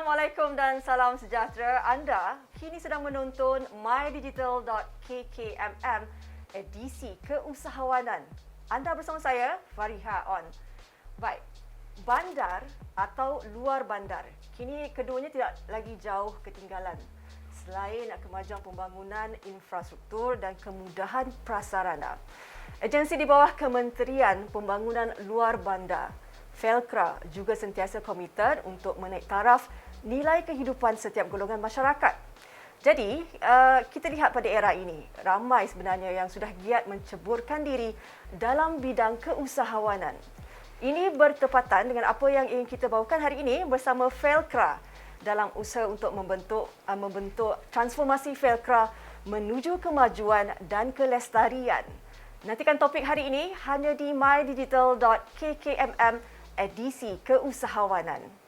Assalamualaikum dan salam sejahtera. Anda kini sedang menonton mydigital.kkmm edisi keusahawanan. Anda bersama saya, Fariha On. Baik, bandar atau luar bandar. Kini keduanya tidak lagi jauh ketinggalan. Selain kemajuan pembangunan infrastruktur dan kemudahan prasarana, agensi di bawah Kementerian Pembangunan Luar Bandar Felcra juga sentiasa komited untuk menaik taraf nilai kehidupan setiap golongan masyarakat. Jadi, kita lihat pada era ini, ramai sebenarnya yang sudah giat menceburkan diri dalam bidang keusahawanan. Ini bertepatan dengan apa yang ingin kita bawakan hari ini bersama Felcra dalam usaha untuk membentuk transformasi Felcra menuju kemajuan dan kelestarian. Nantikan topik hari ini hanya di mydigital.kkmm edisi keusahawanan.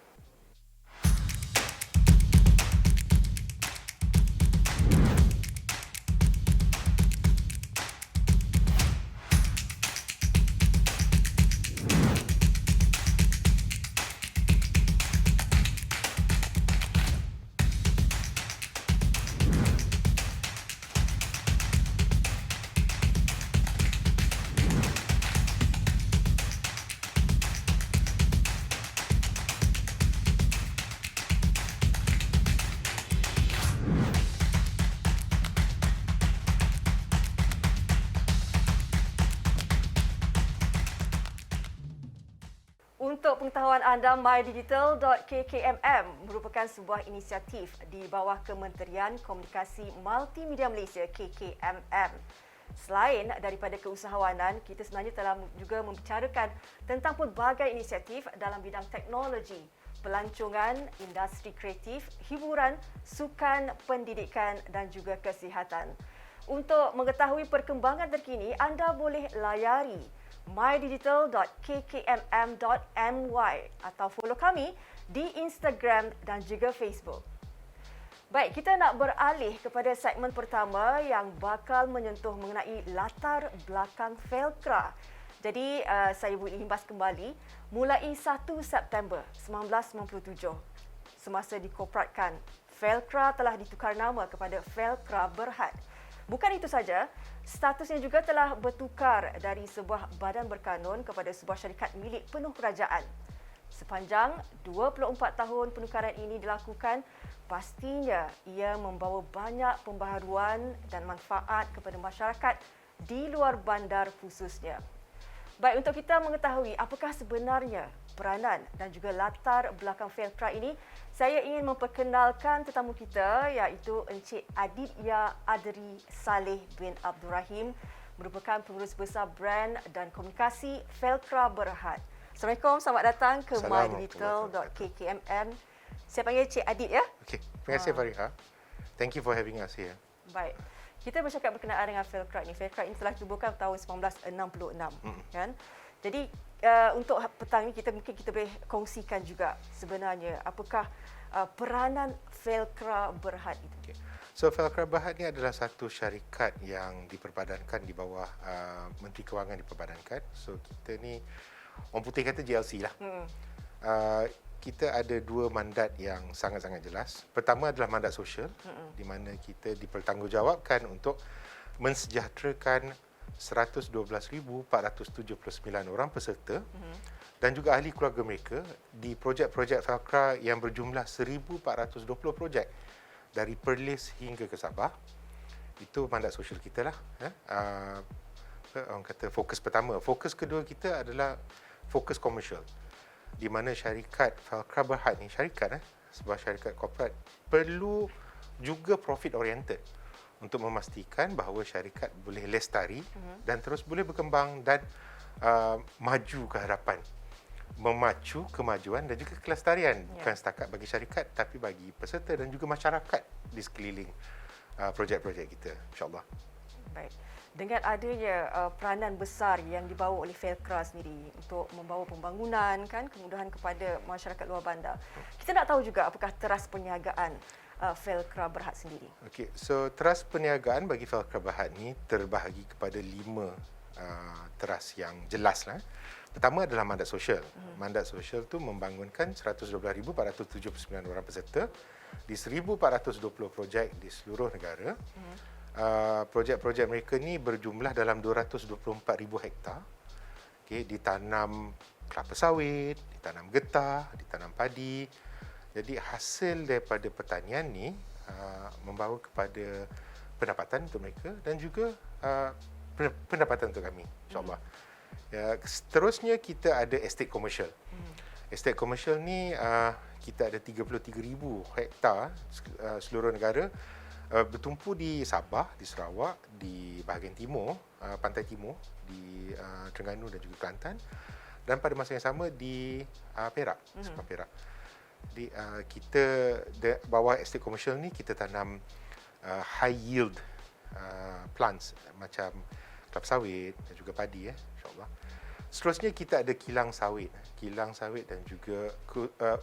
Untuk pengetahuan anda, mydigital.kkmm merupakan sebuah inisiatif di bawah Kementerian Komunikasi Multimedia Malaysia KKMM. Selain daripada keusahawanan, kita sebenarnya telah juga membicarakan tentang pelbagai inisiatif dalam bidang teknologi, pelancongan, industri kreatif, hiburan, sukan, pendidikan dan juga kesihatan. Untuk mengetahui perkembangan terkini, anda boleh layari mydigital.kkmm.my atau follow kami di Instagram dan juga Facebook. Baik, kita nak beralih kepada segmen pertama yang bakal menyentuh mengenai latar belakang Felcra. Jadi, saya boleh himbas kembali mulai 1 September 1997. Semasa dikorporatkan, Felcra telah ditukar nama kepada Felcra Berhad. Bukan itu saja, statusnya juga telah bertukar dari sebuah badan berkanun kepada sebuah syarikat milik penuh kerajaan. Sepanjang 24 tahun penukaran ini dilakukan, pastinya ia membawa banyak pembaharuan dan manfaat kepada masyarakat di luar bandar khususnya. Baik, untuk kita mengetahui apakah sebenarnya peranan dan juga latar belakang Felcra ini, saya ingin memperkenalkan tetamu kita iaitu Encik Aditya Adri Saleh bin Abdul Rahim, merupakan pengurus besar brand dan komunikasi Felcra Berhad. Assalamualaikum, selamat datang ke mydigital.kkmm. Saya panggil Encik Adit ya. Okey, terima kasih Fariha. Thank you for having us here. Baik. Kita bercakap berkenaan dengan Felcra ini. Felcra ini telah ditubuhkan tahun 1966, kan? Jadi untuk petang ini kita boleh kongsikan juga sebenarnya apakah peranan Felcra Berhad itu. Okay. So Felcra Berhad ni adalah satu syarikat yang diperbadankan di bawah Menteri Kewangan diperbadankan. So kita ni orang putih kata GLC lah. Kita ada dua mandat yang sangat-sangat jelas. Pertama adalah mandat sosial, di mana kita dipertanggungjawabkan untuk mensejahterakan 112,479 orang peserta dan juga ahli keluarga mereka di projek-projek Felcra yang berjumlah 1,420 projek dari Perlis hingga ke Sabah. Itu mandat sosial kita lah. Orang kata fokus pertama. Fokus kedua kita adalah fokus komersial, di mana syarikat Felcra Berhad ni sebuah syarikat korporat perlu juga profit oriented untuk memastikan bahawa syarikat boleh lestari dan terus boleh berkembang dan maju ke hadapan, memacu kemajuan dan juga kelestarian bukan setakat bagi syarikat tapi bagi peserta dan juga masyarakat di sekeliling projek-projek kita, insya-Allah. Baik. Dengan adanya peranan besar yang dibawa oleh Felcra sendiri untuk membawa pembangunan, kan, kemudahan kepada masyarakat luar bandar, kita nak tahu juga apakah teras perniagaan Felcra Berhad sendiri. Okey, so teras perniagaan bagi Felcra Berhad ni terbahagi kepada 5 teras yang jelas lah. pertama adalah mandat sosial. Mandat sosial tu membangunkan 112,479 orang peserta di 1,420 projek di seluruh negara. Projek-projek mereka ni berjumlah dalam 224,000 hektar. Okay, ditanam kelapa sawit, ditanam getah, ditanam padi. Jadi hasil daripada pertanian ni membawa kepada pendapatan untuk mereka dan juga pendapatan untuk kami, insyaAllah. Ya, seterusnya kita ada estate komersial. Estate komersial ni kita ada 33,000 hektar seluruh negara, bertumpu di Sabah, di Sarawak, di bahagian timur, pantai timur, di Terengganu dan juga Kelantan, dan pada masa yang sama di Perak, Sabah Perak. Jadi kita bawah estate komersial ni kita tanam high yield plants macam kelapa sawit dan juga padi, insyaAllah. Seterusnya kita ada kilang sawit dan juga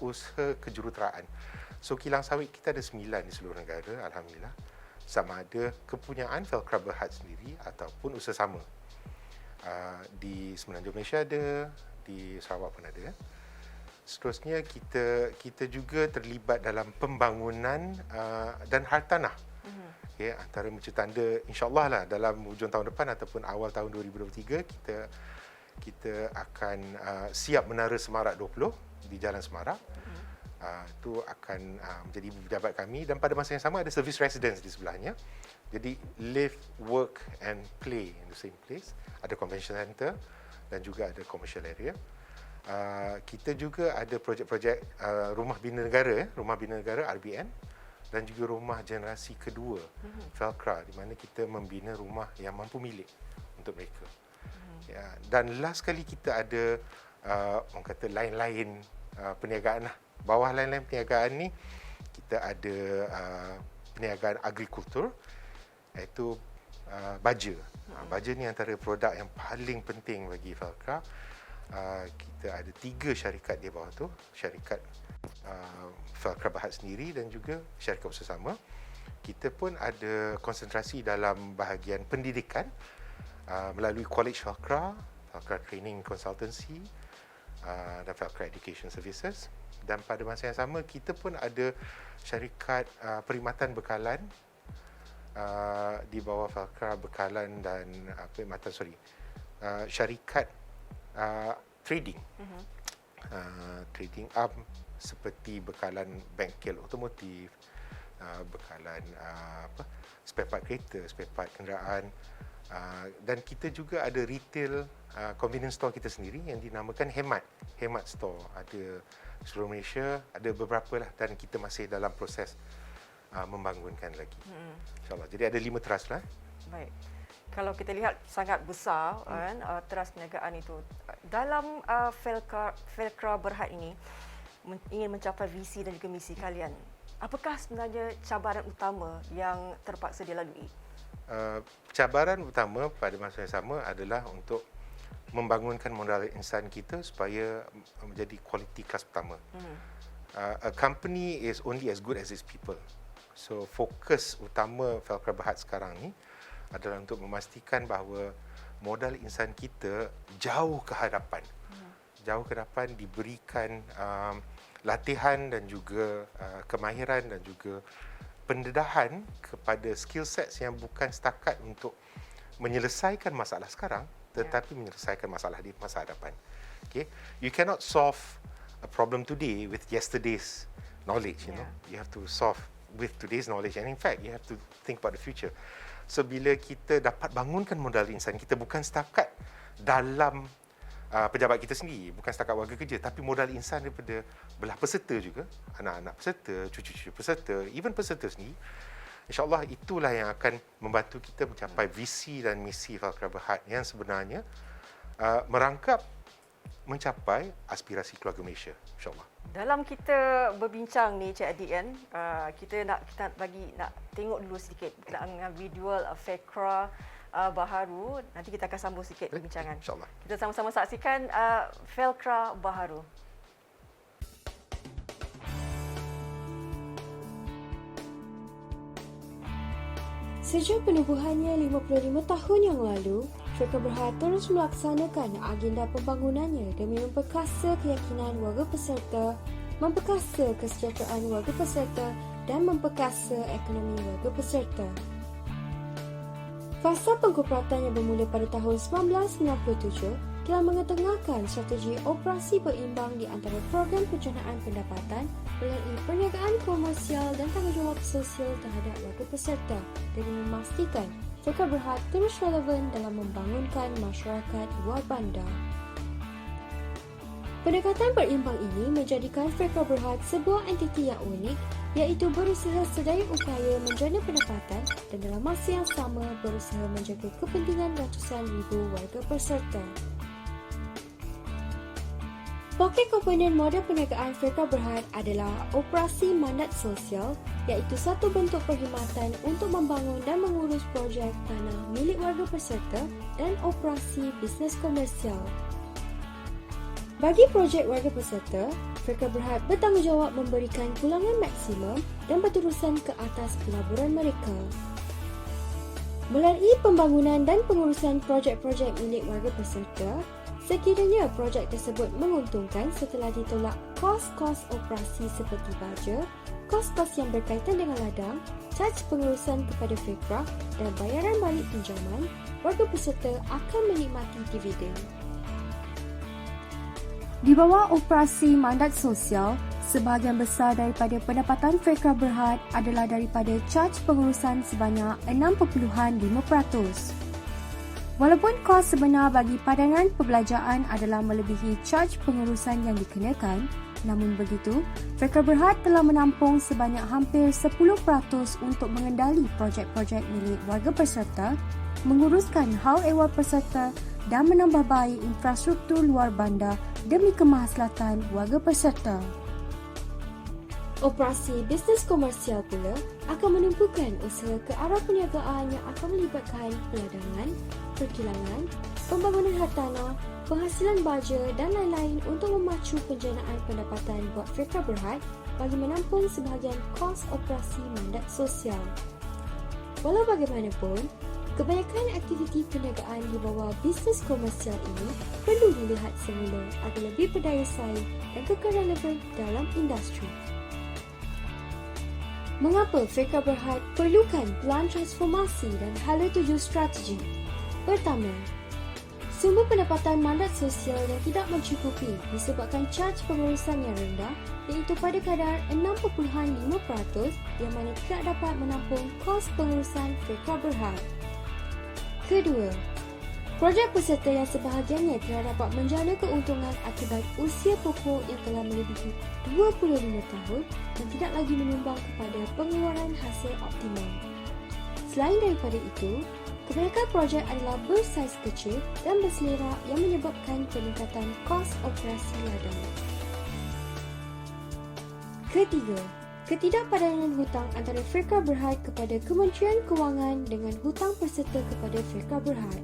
usaha kejuruteraan. So kilang sawit kita ada 9 di seluruh negara, alhamdulillah. Sama ada kepunyaan Felcra Berhad sendiri ataupun usaha sama. Di Semenanjung Malaysia ada, di Sarawak pun ada. Seterusnya kita juga terlibat dalam pembangunan dan hartanah. Okay, antara mencertanda insyaAllah lah dalam hujung tahun depan ataupun awal tahun 2023 kita akan siap menara Semarak 20 di Jalan Semarak. Itu akan menjadi ibu pejabat kami, dan pada masa yang sama ada service residence di sebelahnya. Jadi live, work and play in the same place. Ada convention center dan juga ada commercial area. Kita juga ada projek-projek rumah bina negara RBN, dan juga rumah generasi kedua Felcra, di mana kita membina rumah yang mampu milik untuk mereka. Ya, dan last kali kita ada orang kata lain-lain perniagaan lah. Bawah lain-lain perniagaan ni kita ada perniagaan agrikultur, iaitu baja. Baja ni antara produk yang paling penting bagi Felcra. Kita ada 3 syarikat di bawah tu, syarikat Felcra Berhad sendiri dan juga syarikat bersama. Kita pun ada konsentrasi dalam bahagian pendidikan melalui College Felcra, Felcra Training Consultancy dan Felcra Education Services. Dan pada masa yang sama kita pun ada syarikat perkhidmatan bekalan di bawah Felcra Bekalan dan syarikat trading. Trading arm seperti bekalan bengkel otomotif, bekalan spare part kereta, spare part kenderaan, dan kita juga ada retail convenience store kita sendiri yang dinamakan Hemat Store. Ada seluruh Malaysia, ada beberapa lah, dan kita masih dalam proses membangunkan lagi. InsyaAllah. Jadi ada 5 trust lah. Baik. Kalau kita lihat sangat besar kan trust perniagaan itu. Dalam Felcra Berhad ini ingin mencapai visi dan juga misi kalian. Apakah sebenarnya cabaran utama yang terpaksa dilalui? Cabaran utama pada masa yang sama adalah untuk membangunkan modal insan kita supaya menjadi kualiti kelas pertama. A company is only as good as its people. So fokus utama Felcra Berhad sekarang ni adalah untuk memastikan bahawa modal insan kita jauh ke hadapan. Jauh ke hadapan, diberikan latihan dan juga kemahiran dan juga pendedahan kepada skill sets yang bukan setakat untuk menyelesaikan masalah sekarang, tetapi menyelesaikan masalah di masa hadapan. Okay? You cannot solve a problem today with yesterday's knowledge. You know, you have to solve with today's knowledge, and in fact, you have to think about the future. So bila kita dapat bangunkan modal insan kita bukan setakat dalam pejabat kita sendiri, bukan setakat warga kerja, tapi modal insan daripada belah peserta juga, anak-anak peserta, cucu-cucu peserta, even peserta sendiri. InsyaAllah itulah yang akan membantu kita mencapai visi dan misi Felcra Berhad yang sebenarnya merangkap mencapai aspirasi keluarga Malaysia, insyaAllah. Dalam kita berbincang ni Cik Adik kan, kita nak tengok dulu sedikit dengan visual Felcra Baharu. Nanti kita akan sambung sikit perbincangan. InsyaAllah. Kita sama-sama saksikan Felcra Baharu. Sejak penubuhannya 55 tahun yang lalu, Freka Berhad terus melaksanakan agenda pembangunannya demi memperkasa keyakinan warga peserta, memperkasa kesejahteraan warga peserta dan memperkasa ekonomi warga peserta. Fasa pengkorporatannya bermula pada tahun 1997 telah mengetengahkan strategi operasi berimbang di antara program pencanaan pendapatan melalui perniagaan komersial dan tanggungjawab sosial terhadap warga peserta demi memastikan Freka Berhad terus relevan dalam membangunkan masyarakat luar bandar. Pendekatan berimbang ini menjadikan Freka Berhad sebuah entiti yang unik, iaitu berusaha sedaya upaya menjana pendapatan dan dalam masa yang sama berusaha menjaga kepentingan ratusan ribu warga peserta. Pokok komponen model perniagaan Freka Berhad adalah operasi mandat sosial, iaitu satu bentuk perkhidmatan untuk membangun dan mengurus projek tanah milik warga peserta dan operasi bisnes komersial. Bagi projek warga peserta, Freka Berhad bertanggungjawab memberikan pulangan maksimum dan berterusan ke atas pelaburan mereka. Melalui pembangunan dan pengurusan projek-projek milik warga peserta, sekiranya projek tersebut menguntungkan setelah ditolak kos-kos operasi seperti baja, kos-kos yang berkaitan dengan ladang, caj pengurusan kepada Freka dan bayaran balik pinjaman, warga peserta akan menikmati dividen. Di bawah operasi mandat sosial, sebahagian besar daripada pendapatan Freka Berhad adalah daripada caj pengurusan sebanyak 6.5%. Walaupun kos sebenar bagi padangan perbelanjaan adalah melebihi caj pengurusan yang dikenakan, namun begitu, Freka Berhad telah menampung sebanyak hampir 10% untuk mengendali projek-projek milik warga peserta, menguruskan hal ehwal peserta dan menambah baik infrastruktur luar bandar demi kemaslahatan warga peserta. Operasi bisnes komersial pula akan menumpukan usaha ke arah perniagaan yang akan melibatkan peladangan, perkilangan, pembangunan hartanah, penghasilan baja dan lain-lain untuk memacu penjanaan pendapatan buat Freka Berhad bagi menampung sebahagian kos operasi mandat sosial. Walau bagaimanapun, kebanyakan aktiviti perniagaan di bawah bisnes komersial ini perlu dilihat semula agar lebih berdaya saing dan kekal relevan dalam industri. Mengapa Freka Berhad perlukan pelan transformasi dan hala tuju strategi? Pertama, sumber pendapatan mandat sosial yang tidak mencukupi disebabkan caj pengurusan yang rendah, iaitu pada kadar 6.5% yang mana tidak dapat menampung kos pengurusan Freka Berhad. Kedua, projek peserta yang sebahagiannya tidak dapat menjana keuntungan akibat usia pokok yang telah melebihi 25 tahun dan tidak lagi menyumbang kepada pengeluaran hasil optimum. Selain daripada itu, kebanyakan projek adalah bersaiz kecil dan berselera yang menyebabkan peningkatan kos operasi ladang. Ketiga, ketidakpadanan hutang antara Freka Berhad kepada Kementerian Kewangan dengan hutang peserta kepada Freka Berhad.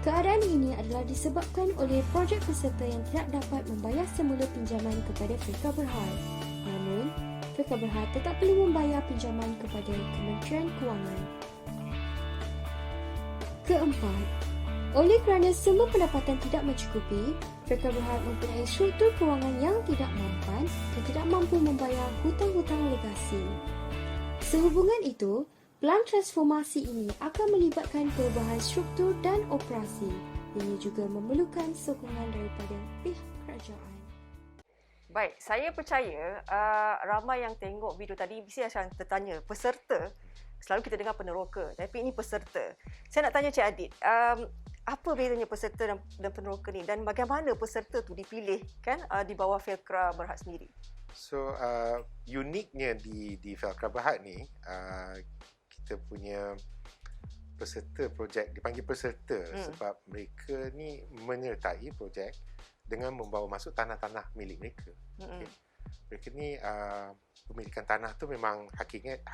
Keadaan ini adalah disebabkan oleh projek peserta yang tidak dapat membayar semula pinjaman kepada Freka Berhad. Namun, Freka Berhad tetap perlu membayar pinjaman kepada Kementerian Kewangan. Keempat, oleh kerana sumber pendapatan tidak mencukupi, Freka Berhad mempunyai struktur kewangan yang tidak mampan dan tidak mampu membayar hutang-hutang legasi. Sehubungan itu, pelan transformasi ini akan melibatkan perubahan struktur dan operasi. Ini juga memerlukan sokongan daripada pihak kerajaan. Baik, saya percaya ramai yang tengok video tadi mesti akan tertanya, peserta, selalu kita dengar peneroka, tapi ini peserta. Saya nak tanya Cik Adit, apa bezanya peserta dan peneroka ni dan bagaimana peserta tu dipilih kan di bawah Freka Berhad sendiri? So, uniknya di Freka Berhad ni, kita punya peserta projek dipanggil peserta sebab mereka ni menyertai projek dengan membawa masuk tanah-tanah milik mereka. Okay. Mereka ni pemilikan tanah tu memang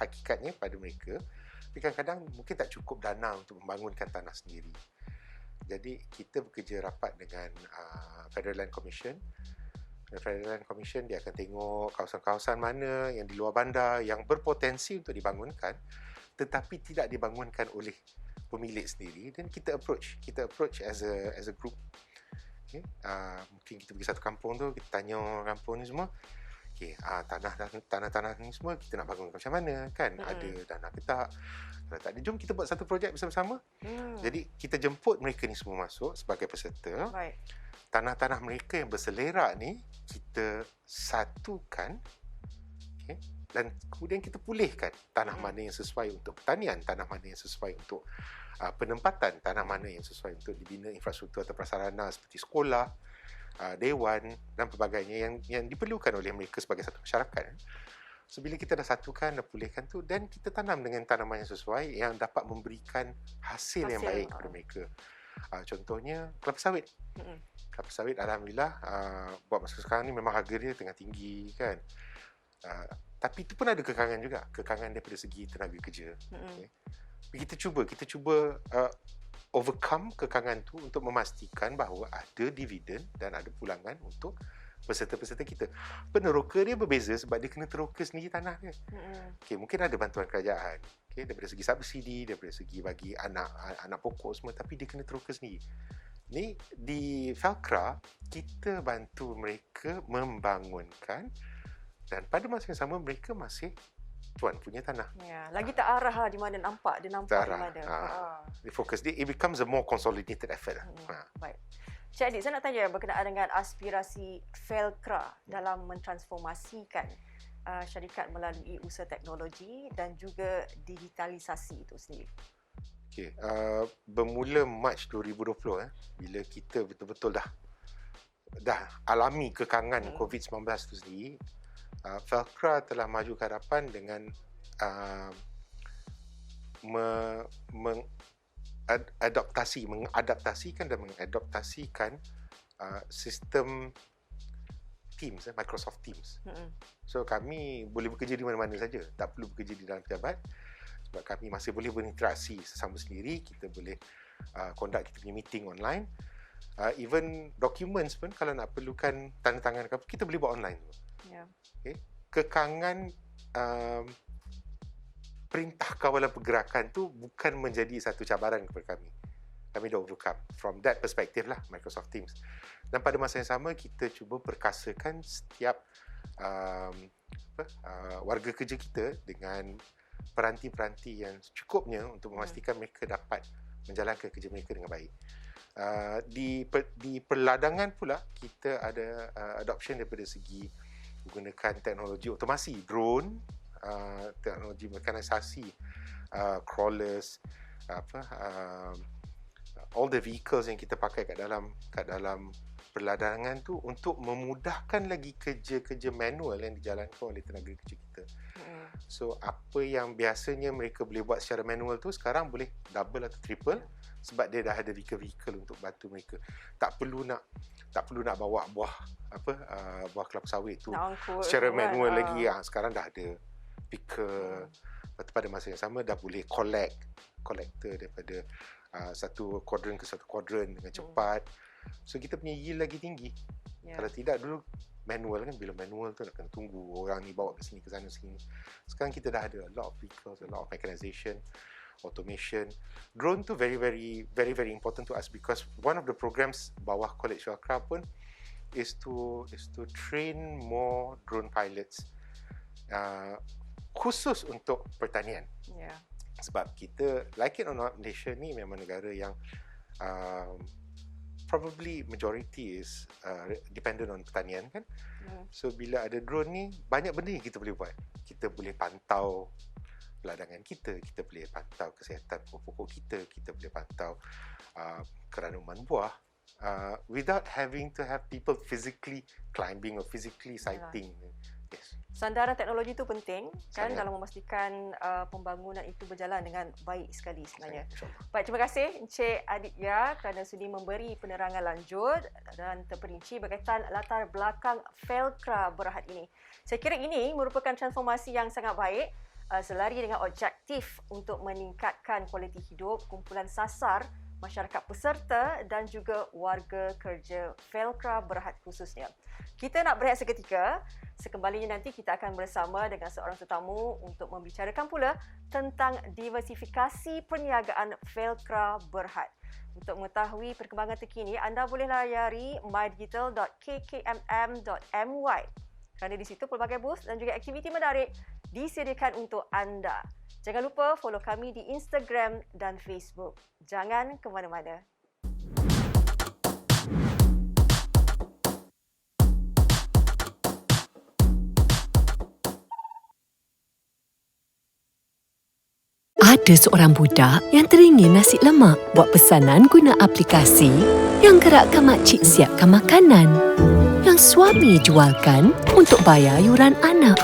hakikatnya pada mereka, tapi kadang-kadang mungkin tak cukup dana untuk membangunkan tanah sendiri. Jadi kita bekerja rapat dengan Federal Land Commission. Federal Land Commission dia akan tengok kawasan-kawasan mana yang di luar bandar yang berpotensi untuk dibangunkan tetapi tidak dibangunkan oleh pemilik sendiri dan kita approach as a group. Okay. Mungkin kita pergi satu kampung tu, kita tanya orang kampung ni semua, okay, tanah-tanah ni semua kita nak bangun macam mana kan, ada dana ke tak, kalau tak ada jom kita buat satu projek bersama-sama. Jadi kita jemput mereka ni semua masuk sebagai peserta. Baik. Tanah-tanah mereka yang berselerak ni kita satukan, okay, dan kemudian kita pulihkan tanah mana yang sesuai untuk pertanian, tanah mana yang sesuai untuk penempatan, tanah mana yang sesuai untuk dibina infrastruktur atau prasarana seperti sekolah, dewan dan pelbagainya yang diperlukan oleh mereka sebagai satu masyarakat. So bila kita dah satukan, dah pulihkan tu, dan kita tanam dengan tanaman yang sesuai yang dapat memberikan hasil yang baik kepada mereka. Contohnya kelapa sawit. Kelapa sawit alhamdulillah buat masa sekarang ni memang harga dia tengah tinggi kan. Tapi itu pun ada kekangan juga, kekangan daripada segi tenaga kerja. Okay. Kita cuba overcome kekangan tu untuk memastikan bahawa ada dividen dan ada pulangan untuk peserta-peserta kita. Peneroka dia berbeza sebab dia kena teroka sendiri tanah dia. Okay, mungkin ada bantuan kerajaan, okay, daripada segi subsidi, daripada segi bagi anak pokok semua, tapi dia kena teroka sendiri. Ni di Felcra kita bantu mereka membangunkan, dan pada masa yang sama mereka masih tuan punya tanah. Ya, lagi tak arah di mana nampak, dia nampak di mana. Dia fokus dia, it becomes a more consolidated effort. Baik. Cik Adik, saya nak tanya berkenaan dengan aspirasi Felcra dalam mentransformasikan syarikat melalui usaha teknologi dan juga digitalisasi itu sendiri. Okay, bermula Mac 2020 bila kita betul-betul dah alami kekangan COVID-19 itu sendiri, Felcra telah maju ke hadapan dengan mengadaptasikan sistem Teams, Microsoft Teams. So kami boleh bekerja di mana-mana saja, tak perlu bekerja di dalam pejabat, sebab kami masih boleh berinteraksi sesama sendiri, kita boleh conduct kita punya meeting online. Even documents pun kalau nak perlukan tanda tangan kita boleh buat online. Yeah. Okay. Kekangan perintah kawalan pergerakan tu bukan menjadi satu cabaran kepada kami. Kami dah overcome from that perspective lah, Microsoft Teams. Dan pada masa yang sama kita cuba perkasakan setiap warga kerja kita dengan peranti-peranti yang cukupnya untuk memastikan mereka dapat menjalankan kerja mereka dengan baik. Di perladangan pula kita ada adoption daripada segi menggunakan teknologi otomasi, drone, teknologi mekanisasi, crawlers, all the vehicles yang kita pakai kat dalam perladangan tu untuk memudahkan lagi kerja-kerja manual yang dijalankan oleh tenaga kerja kita. So apa yang biasanya mereka boleh buat secara manual tu sekarang boleh double atau triple sebab dia dah ada vehicle untuk bantu mereka. Tak perlu nak bawa buah kelapa sawit tu secara manual lagi. Sekarang dah ada picker. Pada masa yang sama dah boleh collector daripada satu kuadran ke satu kuadran dengan cepat. So kita punya yield lagi tinggi. Kalau tidak dulu manual kan, bila manual tu nak kena tunggu orang ni bawa ke sini ke sana sini. Sekarang kita dah ada a lot of vehicles, a lot of mechanization, automation. Drone tu very important to us because one of the programs bawah College Felcra pun is to train more drone pilots khusus untuk pertanian. Sebab kita, like it or not, Malaysia ni memang negara yang probably majority is dependent on pertanian kan. So bila ada drone ni, banyak benda yang kita boleh buat. Kita boleh pantau ladangan kita boleh pantau kesihatan pokok kita boleh pantau keranuman buah without having to have people physically climbing or physically sighting. Yes. Sandaran teknologi itu penting kan dalam memastikan pembangunan itu berjalan dengan baik sekali sebenarnya. Baik, terima kasih Encik Aditya kerana sudi memberi penerangan lanjut dan terperinci berkaitan latar belakang Felcra Berhad ini. Saya kira ini merupakan transformasi yang sangat baik selari dengan objektif untuk meningkatkan kualiti hidup kumpulan sasar masyarakat peserta dan juga warga kerja Felcra Berhad khususnya. Kita nak berehat seketika. Sekembalinya nanti kita akan bersama dengan seorang tetamu untuk membicarakan pula tentang diversifikasi perniagaan Felcra Berhad. Untuk mengetahui perkembangan terkini, anda boleh layari mydigital.kkmm.my kerana di situ pelbagai booth dan juga aktiviti menarik disediakan untuk anda. Jangan lupa follow kami di Instagram dan Facebook. Jangan ke mana-mana. Ada seorang budak yang teringin nasi lemak. Buat pesanan guna aplikasi yang gerakkan makcik siapkan makanan. Yang suami jualkan untuk bayar yuran anak.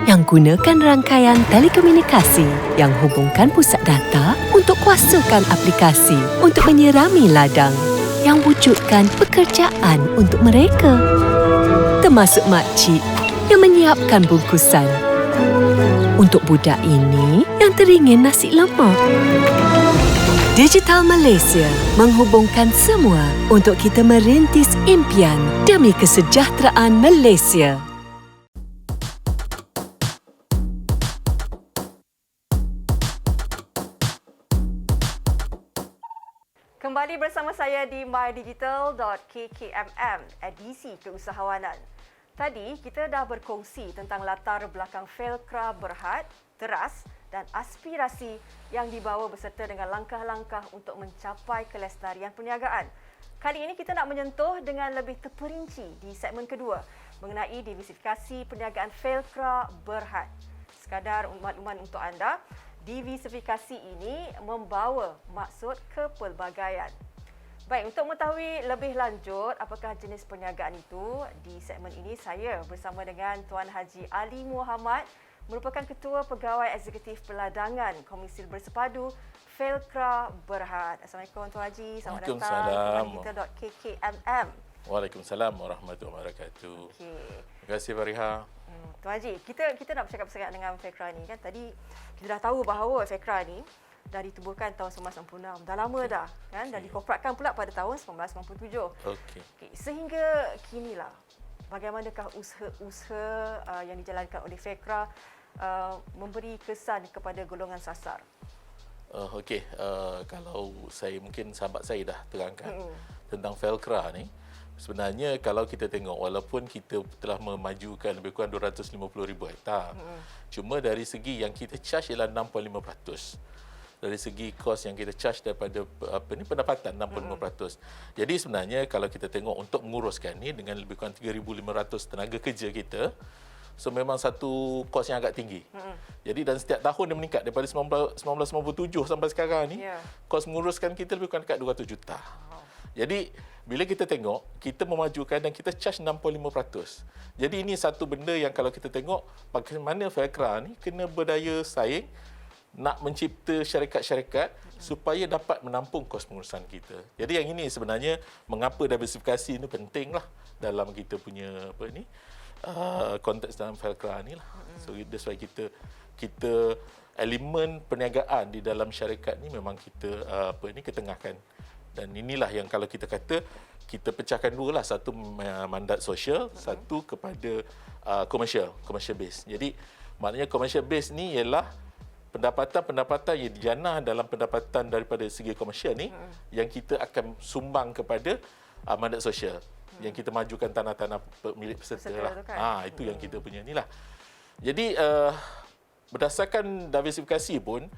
Yang gunakan rangkaian telekomunikasi yang hubungkan pusat data untuk kuasakan aplikasi untuk menyerami ladang. Yang wujudkan pekerjaan untuk mereka. Termasuk makcik yang menyiapkan bungkusan. Untuk budak ini yang teringin nasi lemak. Digital Malaysia menghubungkan semua untuk kita merintis impian demi kesejahteraan Malaysia. Kembali bersama saya di mydigital.kkmm, edisi keusahawanan. Tadi kita dah berkongsi tentang latar belakang Felcra Berhad, teras dan aspirasi yang dibawa beserta dengan langkah-langkah untuk mencapai kelestarian perniagaan. Kali ini kita nak menyentuh dengan lebih terperinci di segmen kedua mengenai diversifikasi perniagaan Felcra Berhad. Sekadar makluman untuk anda, diversifikasi ini membawa maksud kepelbagaian. Baik, untuk mengetahui lebih lanjut apakah jenis perniagaan itu, di segmen ini saya bersama dengan Tuan Haji Ali Muhammad, merupakan Ketua Pegawai Eksekutif Peladangan Komisi Bersepadu Felcra Berhad. Assalamualaikum Tuan Haji, selamat datang di mydigital.kkmm. Waalaikumsalam warahmatullahi wabarakatuh. Terima kasih Fariha. Tuan Haji, kita nak bercakap sangat dengan Felcra ni kan. Tadi kita dah tahu bahawa Felcra ni dah ditubuhkan tahun 1996. Dah lama dah kan, dan dikorporatkan pula pada tahun 1997. Okey. Sehingga kinilah, bagaimanakah usaha-usaha yang dijalankan oleh Felcra memberi kesan kepada golongan sasar? Okey, kalau saya mungkin sahabat saya dah terangkan tentang Felcra ni. Sebenarnya kalau kita tengok, walaupun kita telah memajukan lebih kurang 250,000 hektar, cuma dari segi yang kita charge ialah 65%. Dari segi kos yang kita charge daripada pendapatan 65%. Jadi sebenarnya kalau kita tengok untuk menguruskan ni dengan lebih kurang 3,500 tenaga kerja kita, so memang satu kos yang agak tinggi. Jadi dan setiap tahun dia meningkat daripada 1997 sampai sekarang ni, kos menguruskan kita lebih kurang dekat 200 juta. Jadi bila kita tengok, kita memajukan dan kita charge 65%. Jadi ini satu benda yang kalau kita tengok bagaimana Felcra ni kena berdaya saing nak mencipta syarikat-syarikat supaya dapat menampung kos pengurusan kita. Jadi yang ini sebenarnya mengapa diversifikasi ini penting lah dalam kita punya konteks dalam Felcra ni lah. So that's why kita elemen perniagaan di dalam syarikat ni memang kita ketengahkan. Dan inilah yang kalau kita kata kita pecahkan dua lah, satu mandat sosial, satu kepada commercial base. Jadi maknanya commercial base ni ialah pendapatan-pendapatan yang dijana dalam pendapatan daripada segi komersial ni yang kita akan sumbang kepada mandat sosial yang kita majukan tanah-tanah milik peserta lah. Kan? Itu yang kita punya ni lah. Jadi berdasarkan diversifikasi pun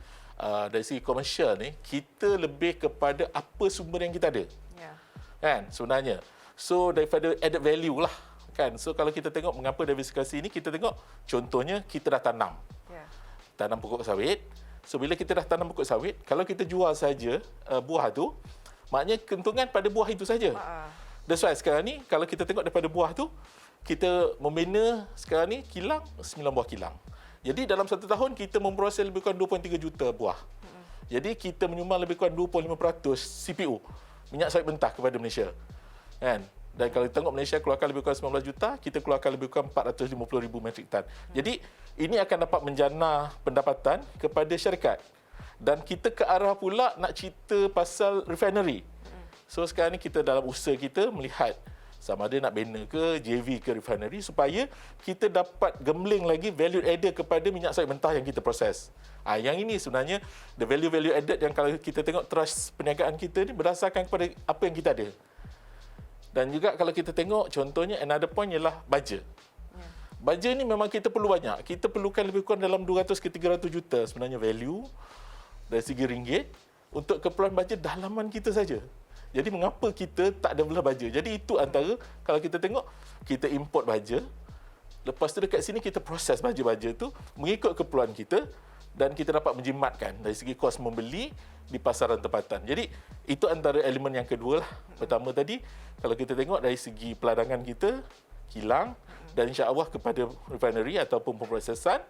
dari segi komersial ni kita lebih kepada apa sumber yang kita ada. Kan sebenarnya. So daripada added value lah kan. So kalau kita tengok mengapa diversifikasi ni, kita tengok contohnya kita dah tanam pokok sawit. So bila kita dah tanam pokok sawit, kalau kita jual saja buah tu, maknanya keuntungan pada buah itu saja. That's why sekarang ni kalau kita tengok daripada buah tu, kita membina sekarang ni kilang 9 buah kilang. Jadi dalam satu tahun kita memproses lebih kurang 2.3 juta buah. Jadi kita menyumbang lebih kurang 25% CPO, minyak sawit mentah kepada Malaysia. Kan? Dan kalau kita tengok Malaysia keluarkan lebih kurang 19 juta, kita keluarkan lebih kurang 450,000 metrik tan. Jadi ini akan dapat menjana pendapatan kepada syarikat. Dan kita ke arah pula nak cerita pasal refinery. So sekarang ni kita dalam usaha kita melihat sama ada nak bina ke JV ke refinery supaya kita dapat gembling lagi value added kepada minyak sawit mentah yang kita proses. Yang ini sebenarnya the value added yang kalau kita tengok trust perniagaan kita ni berdasarkan kepada apa yang kita ada. Dan juga kalau kita tengok contohnya another point ialah baja. Baja ni memang kita perlu banyak. Kita perlukan lebih kurang dalam 200 ke 300 juta sebenarnya value dari segi ringgit untuk keperluan baja dalaman kita saja. Jadi mengapa kita tak ada belah baja? Jadi itu antara kalau kita tengok kita import baja, lepas tu dekat sini kita proses baja-baja tu mengikut keperluan kita dan kita dapat menjimatkan dari segi kos membeli di pasaran tempatan. Jadi itu antara elemen yang kedua lah. Pertama tadi kalau kita tengok dari segi peladangan kita, kilang dan insya-Allah kepada refinery ataupun pemprosesan.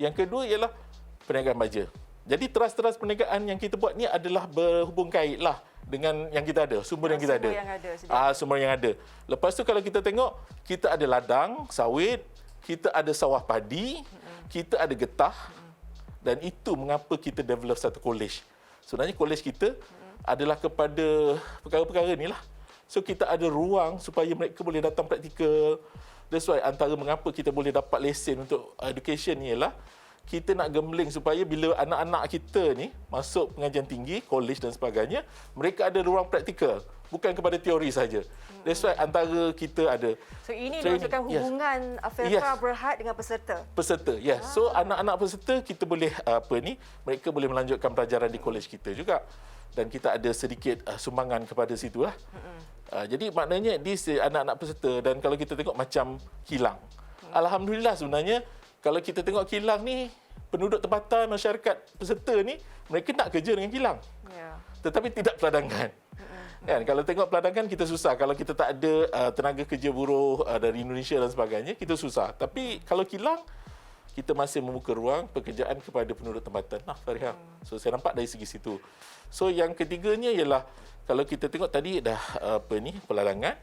Yang kedua ialah perniagaan baja. Jadi teras-teras perniagaan yang kita buat ni adalah berhubung kait lah dengan yang kita ada, sumber yang kita ada. Sumber yang ada. Lepas tu kalau kita tengok, kita ada ladang, sawit, kita ada sawah padi, kita ada getah. Dan itu mengapa kita develop satu college. Sebenarnya college kita adalah kepada perkara-perkara ni lah. So kita ada ruang supaya mereka boleh datang praktikal. That's why antara mengapa kita boleh dapat lesen untuk education ni ialah kita nak gembling supaya bila anak-anak kita ni masuk pengajian tinggi, college dan sebagainya, mereka ada ruang praktikal, bukan kepada teori saja. That's why antara kita ada. So ini menunjukkan hubungan Felcra Berhad dengan peserta. Peserta, yes. So anak-anak peserta kita boleh mereka boleh melanjutkan pelajaran di college kita juga. Dan kita ada sedikit sumbangan kepada situ lah. Jadi maknanya anak-anak peserta dan kalau kita tengok macam kilang. Alhamdulillah sebenarnya kalau kita tengok kilang ni, penduduk tempatan, masyarakat peserta ni, mereka nak kerja dengan kilang. Tetapi tidak peladangan. Kan? Kalau tengok peladangan, kita susah. Kalau kita tak ada tenaga kerja buruh dari Indonesia dan sebagainya, kita susah. Tapi kalau kilang, kita masih membuka ruang pekerjaan kepada penduduk tempatan. Fariha. So, saya nampak dari segi situ. So, yang ketiganya ialah, kalau kita tengok tadi dah peladangan,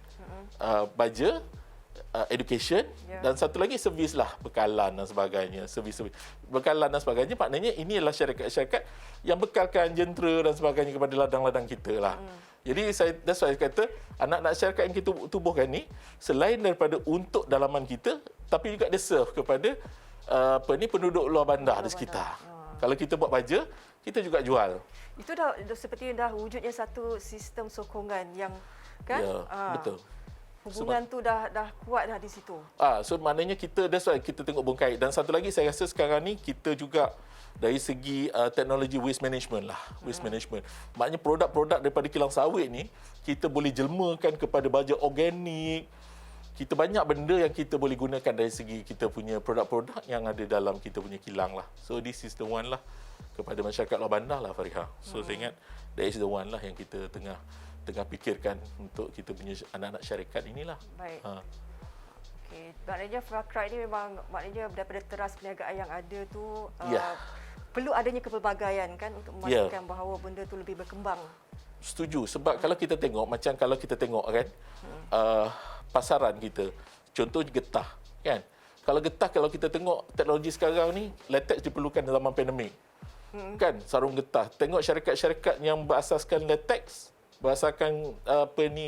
baja, education dan satu lagi servis lah, bekalan dan sebagainya. Servis bekalan dan sebagainya maknanya ini adalah syarikat-syarikat yang bekalkan jentera dan sebagainya kepada ladang-ladang kita lah. Jadi that's why saya kata anak-anak syarikat yang kita tubuhkan ni selain daripada untuk dalaman kita tapi juga dia serve kepada penduduk luar bandar di sekitar. Kalau kita buat baja, kita juga jual. Itu dah seperti dah wujudnya satu sistem sokongan yang kan? Ya, betul. Hubungan tu dah kuat dah di situ. So maknanya that's why kita tengok bongkai. Dan satu lagi saya rasa sekarang ni kita juga dari segi teknologi waste management lah. Waste management. Maknanya produk-produk daripada kilang sawit ni kita boleh jelmakan kepada baja organik. Kita banyak benda yang kita boleh gunakan dari segi kita punya produk-produk yang ada dalam kita punya kilang lah. So this is the one lah kepada masyarakat luar bandar lah Fariha. So saya ingat that is the one lah yang kita tengah fikirkan untuk kita punya anak-anak syarikat inilah. Baik. Okey, maknanya Felcra ini memang maknanya daripada teras perniagaan yang ada tu perlu adanya kepelbagaian kan untuk memastikan bahawa benda tu lebih berkembang. Setuju sebab kalau kita tengok kan pasaran kita contoh getah kan. Kalau kita tengok teknologi sekarang ni latex diperlukan dalam zaman pandemik. Kan sarung getah. Tengok syarikat-syarikat yang berasaskan latex berdasarkan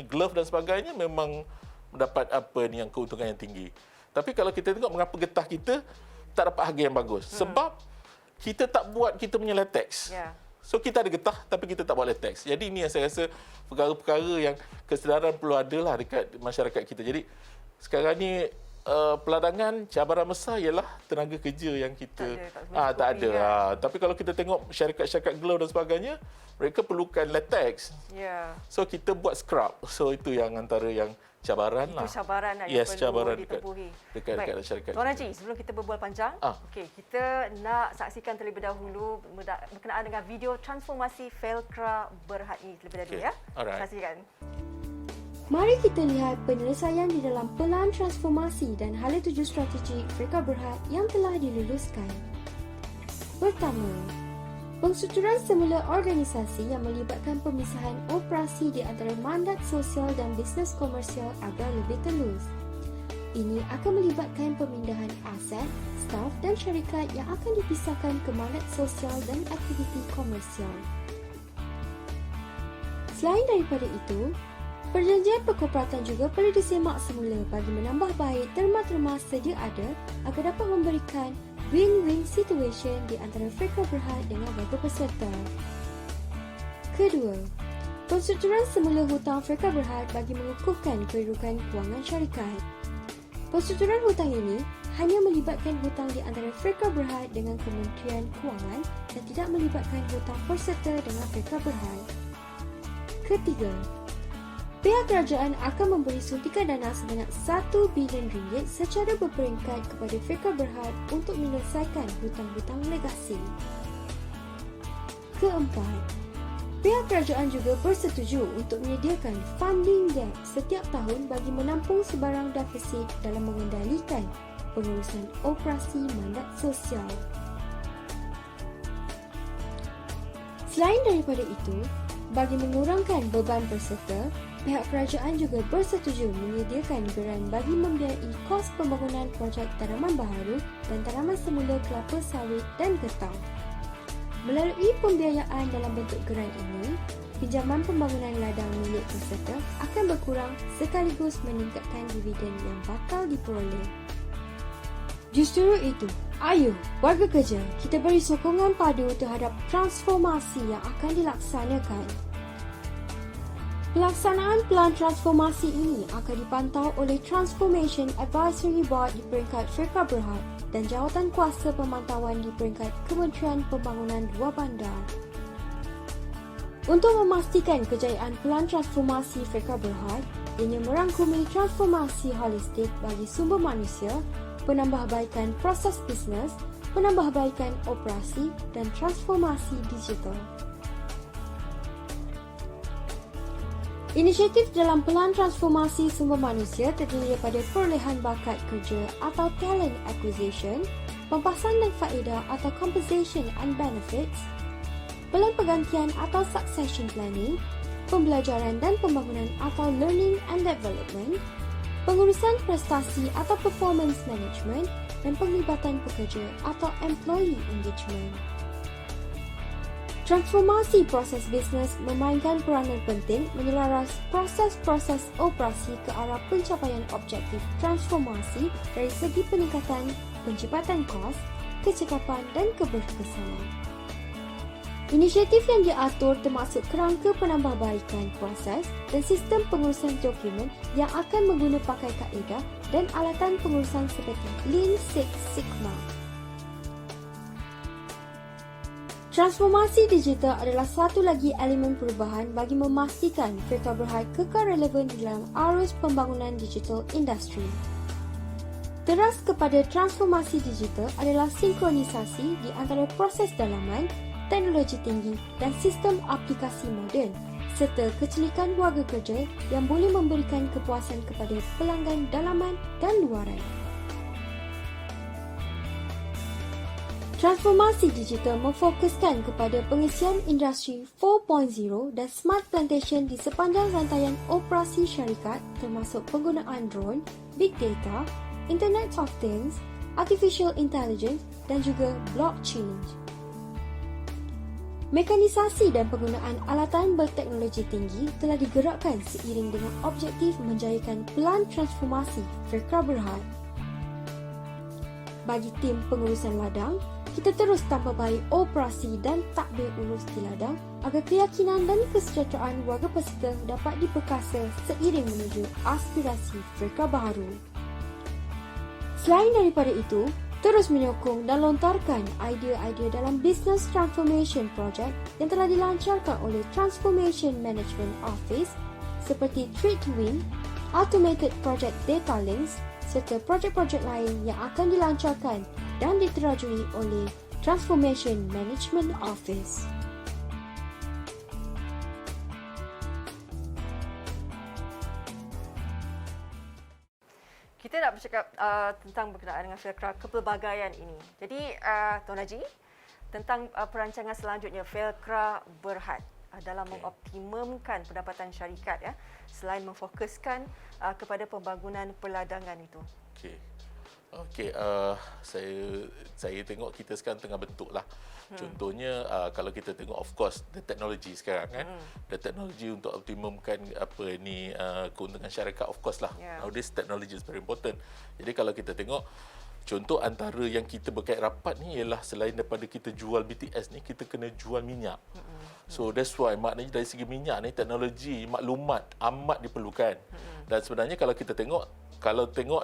glove dan sebagainya memang mendapat yang keuntungan yang tinggi. Tapi kalau kita tengok mengapa getah kita tak dapat harga yang bagus? Sebab kita tak buat kita punya latex. So kita ada getah tapi kita tak buat latex. Jadi ini yang saya rasa perkara-perkara yang kesedaran perlu ada lah dekat masyarakat kita. Jadi sekarang ni peladangan cabaran besar ialah tenaga kerja yang kita tak ada. Tapi kalau kita tengok syarikat-syarikat glove dan sebagainya, mereka perlukan latex. So kita buat scrub. So itu yang antara yang cabaran lah. Itu cabaran yang perlu ditempuhi. Dekat syarikat. Tuan Haji, sebelum kita berbual panjang, kita nak saksikan terlebih dahulu berkenaan dengan video transformasi Felcra Berhad ini terlebih dahulu ya. Saksikan. Mari kita lihat penyelesaian di dalam pelan transformasi dan hala tuju strategi Felcra Berhad yang telah diluluskan. Pertama, pengsuturan semula organisasi yang melibatkan pemisahan operasi di antara mandat sosial dan bisnes komersial agar lebih telus. ini akan melibatkan pemindahan aset, staf dan syarikat yang akan dipisahkan ke mandat sosial dan aktiviti komersial. Selain daripada itu, perjanjian perkorporatan juga perlu disemak semula bagi menambah baik terma-terma sedia ada agar dapat memberikan win-win situation di antara Freka Berhad dengan warga peserta. Kedua, penstrukturan semula hutang Freka Berhad bagi mengukuhkan kedudukan kewangan syarikat. Penstrukturan hutang ini hanya melibatkan hutang di antara Freka Berhad dengan Kementerian Kewangan dan tidak melibatkan hutang peserta dengan Freka Berhad. Ketiga, pihak kerajaan akan memberi suntikan dana sebanyak RM1 bilion secara berperingkat kepada Freka Berhad untuk menyelesaikan hutang-hutang legasi. Keempat, pihak kerajaan juga bersetuju untuk menyediakan funding gap setiap tahun bagi menampung sebarang defisit dalam mengendalikan pengurusan operasi mandat sosial. Selain daripada itu, bagi mengurangkan beban peserta, pihak kerajaan juga bersetuju menyediakan geran bagi membiayai kos pembangunan projek tanaman baharu dan tanaman semula kelapa sawit dan getah. Melalui pembiayaan dalam bentuk geran ini, pinjaman pembangunan ladang milik peserta akan berkurang sekaligus meningkatkan dividen yang bakal diperoleh. Justru itu, ayo, warga kerja, kita beri sokongan padu terhadap transformasi yang akan dilaksanakan. Pelaksanaan pelan transformasi ini akan dipantau oleh Transformation Advisory Board di peringkat Freka Berhad dan Jawatan Kuasa Pemantauan di peringkat Kementerian Pembangunan Dua Bandar. Untuk memastikan kejayaan pelan transformasi Freka Berhad, ianya merangkumi transformasi holistik bagi sumber manusia, penambahbaikan proses bisnes, penambahbaikan operasi dan transformasi digital. Inisiatif dalam pelan transformasi sumber manusia terdiri daripada perolehan bakat kerja atau talent acquisition, pempasan dan faedah atau compensation and benefits, pelan pergantian atau succession planning, pembelajaran dan pembangunan atau learning and development, pengurusan prestasi atau performance management dan penglibatan pekerja atau employee engagement. Transformasi proses bisnes memainkan peranan penting menyelaras proses-proses operasi ke arah pencapaian objektif transformasi dari segi peningkatan penciptaan kos, kecekapan dan keberkesanan. Inisiatif yang diatur termasuk kerangka penambahbaikan proses dan sistem pengurusan dokumen yang akan mengguna pakai kaedah dan alatan pengurusan seperti Lean Six Sigma. Transformasi digital adalah satu lagi elemen perubahan bagi memastikan Freka Berhad kekal relevan di dalam arus pembangunan digital industri. Teras kepada transformasi digital adalah sinkronisasi di antara proses dalaman, teknologi tinggi dan sistem aplikasi moden serta kecilikan warga kerja yang boleh memberikan kepuasan kepada pelanggan dalaman dan luaran. Transformasi digital memfokuskan kepada pengisian industri 4.0 dan smart plantation di sepanjang rantaian operasi syarikat termasuk penggunaan drone, big data, Internet of Things, artificial intelligence dan juga blockchain. Mekanisasi dan penggunaan alatan berteknologi tinggi telah digerakkan seiring dengan objektif menjayakan pelan transformasi Freka Berhad. Bagi tim pengurusan ladang, kita terus tambah baik operasi dan takbir urus di ladang agar keyakinan dan kesejahteraan warga peserta dapat diperkasa seiring menuju aspirasi Freka baharu. Selain daripada itu, terus menyokong dan lontarkan idea-idea dalam Business Transformation Project yang telah dilancarkan oleh Transformation Management Office seperti Trade to Win, Automated Project Data Links serta projek-projek lain yang akan dilancarkan dan diterajui oleh Transformation Management Office. Kita nak bercakap tentang berkenaan dengan Felkra kepelbagaian ini. Jadi, Tuan Haji, tentang perancangan selanjutnya Felkra Berhad dalam mengoptimumkan pendapatan syarikat, ya, selain memfokuskan kepada pembangunan perladangan itu. Okey. Okey, saya tengok kita sekarang tengah bentuk lah. Contohnya kalau kita tengok, of course, the technology sekarang kan. The technology untuk optimumkan keuntungan syarikat, of course lah. Yeah. Nowadays technology is very important. Jadi kalau kita tengok, contoh antara yang kita berkait rapat ni ialah selain daripada kita jual BTS ni, kita kena jual minyak. So that's why maknanya dari segi minyak ni, teknologi maklumat amat diperlukan. Dan sebenarnya kalau kita tengok,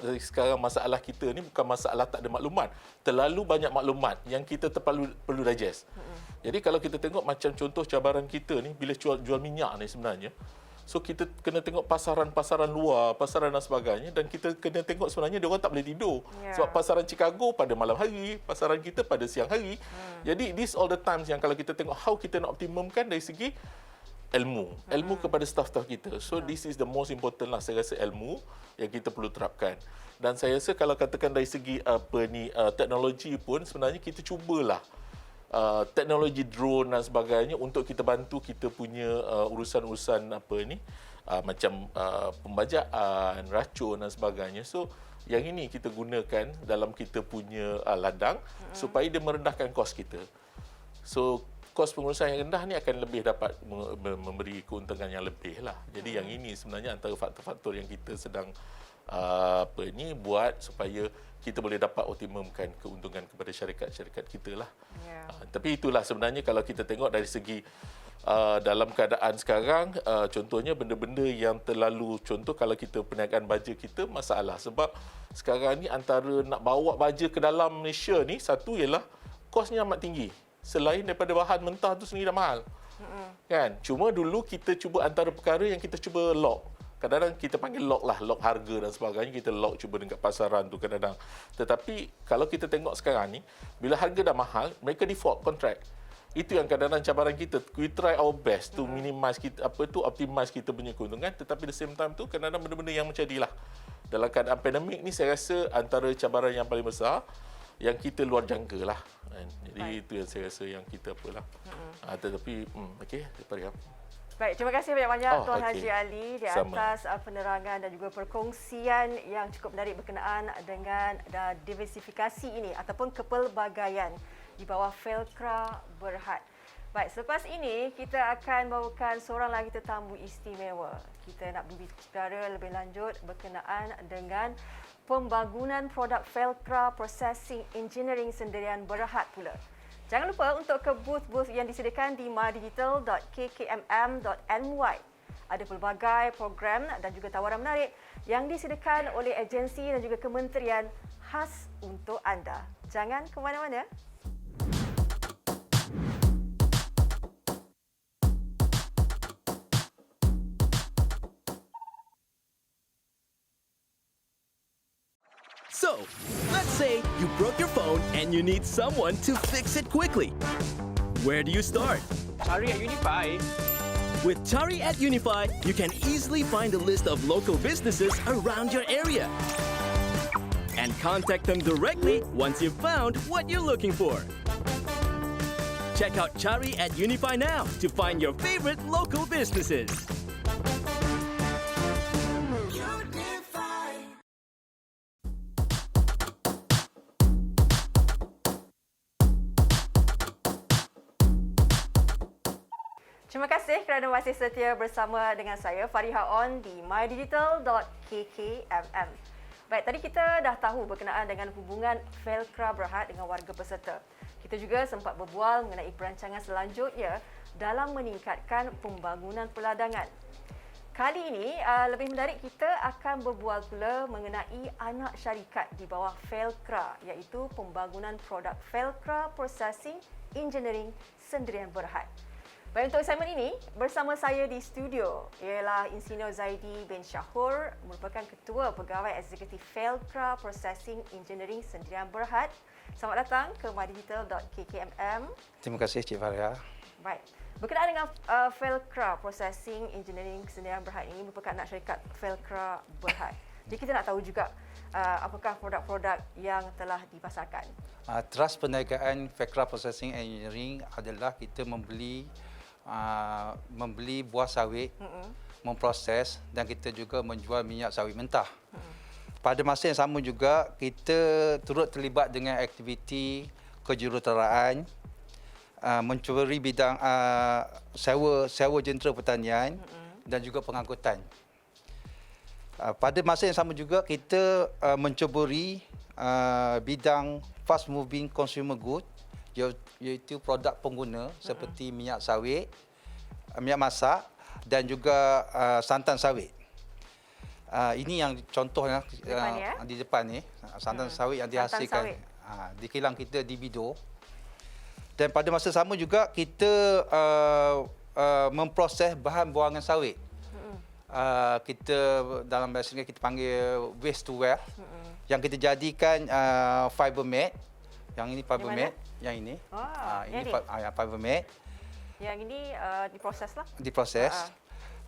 dari sekarang masalah kita ni bukan masalah tak ada maklumat. Terlalu banyak maklumat yang kita perlu digest. Jadi kalau kita tengok macam contoh cabaran kita ni bila jual minyak ni sebenarnya, so kita kena tengok pasaran luar, pasaran dan sebagainya, dan kita kena tengok sebenarnya dia orang tak boleh tidur. Sebab pasaran Chicago pada malam hari, pasaran kita pada siang hari. Jadi this all the times yang kalau kita tengok how kita nak optimumkan dari segi ilmu kepada staff-staff kita. So this is the most important lah, saya rasa, ilmu yang kita perlu terapkan. Dan saya rasa kalau katakan dari segi teknologi pun sebenarnya kita cubalah teknologi drone dan sebagainya untuk kita bantu kita punya urusan-urusan macam pembajaan, racun dan sebagainya. So yang ini kita gunakan dalam kita punya ladang supaya dia merendahkan kos kita. So kos pengurusan yang rendah ni akan lebih dapat memberi keuntungan yang lebih lah. Jadi yang ini sebenarnya antara faktor-faktor yang kita sedang buat supaya kita boleh dapat optimumkan keuntungan kepada syarikat-syarikat kita lah. Tapi itulah sebenarnya kalau kita tengok dari segi dalam keadaan sekarang, contohnya benda-benda yang terlalu, contoh kalau kita perniagaan baja kita masalah. Sebab sekarang ni antara nak bawa baja ke dalam Malaysia ni, satu ialah kosnya amat tinggi. Selain daripada bahan mentah tu sendiri dah mahal. Kan? Cuma dulu kita cuba antara perkara yang kita cuba lock. Kadang-kadang kita panggil lock lah, lock harga dan sebagainya, kita lock cuba dekat pasaran tu kadang-kadang. Tetapi kalau kita tengok sekarang ni, bila harga dah mahal, mereka default contract. Itu yang kadang-kadang cabaran kita. We try our best to minimize kita, optimize kita punya keuntungan, tetapi the same time tu kadang-kadang benda-benda yang macam ni lah. Dalam keadaan pandemik ni saya rasa antara cabaran yang paling besar yang kita luar jangka lah. Jadi itu yang saya rasa yang kita apalah. Tetapi okey, daripada Baik, terima kasih banyak-banyak Tuan Haji Ali di atas penerangan dan juga perkongsian yang cukup menarik berkenaan dengan diversifikasi ini ataupun kepelbagaian di bawah Felcra Berhad. Baik, selepas ini kita akan bawakan seorang lagi tetamu istimewa. Kita nak berbicara lebih lanjut berkenaan dengan pembangunan produk Felcra Processing Engineering Sendirian Berhad pula. Jangan lupa untuk ke booth-booth yang disediakan di mydigital.kkmm.my. Ada pelbagai program dan juga tawaran menarik yang disediakan oleh agensi dan juga kementerian khas untuk anda. Jangan ke mana-mana. So, let's say you broke your phone and you need someone to fix it quickly. Where do you start? Cari at Unify. With Chari at Unify, you can easily find a list of local businesses around your area and contact them directly once you've found what you're looking for. Check out Chari at Unify now to find your favorite local businesses. Terima kasih kerana masih setia bersama dengan saya Fariha On di mydigital.kkmm. Baik, tadi kita dah tahu berkenaan dengan hubungan Felcra Berhad dengan warga peserta. Kita juga sempat berbual mengenai perancangan selanjutnya dalam meningkatkan pembangunan peladangan. Kali ini lebih menarik, kita akan berbual pula mengenai anak syarikat di bawah Felcra, iaitu pembangunan produk Felcra Processing Engineering Sendirian Berhad. Baik, untuk segmen ini, bersama saya di studio ialah Insinyur Zaidi bin Syahur, merupakan Ketua Pegawai Eksekutif Felcra Processing Engineering Sendirian Berhad. Selamat datang ke mydigital.kkmm. Terima kasih Cik Faria. Baik, berkenaan dengan Felcra Processing Engineering Sendirian Berhad ini merupakan anak syarikat Felcra Berhad. Jadi kita nak tahu juga apakah produk-produk yang telah dipasarkan. Trust perniagaan Felcra Processing Engineering adalah kita membeli buah sawit, memproses dan kita juga menjual minyak sawit mentah. pada masa yang sama juga kita turut terlibat dengan aktiviti kejuruteraan, mencuri bidang sewa jentera pertanian dan juga pengangkutan. Pada masa yang sama juga kita mencuburi bidang fast moving consumer good, iaitu produk pengguna seperti minyak sawit, minyak masak dan juga santan sawit. Ini yang contohnya di depan ni, santan sawit yang dihasilkan di kilang kita di Bido. Dan pada masa sama juga kita memproses bahan buangan sawit. Kita dalam bahasa Inggeris kita panggil waste to wealth, yang kita jadikan fiber mat. Yang ini fiber mat, yang ini. Ini fiber mat. Yang ini diproses lah. Diproses.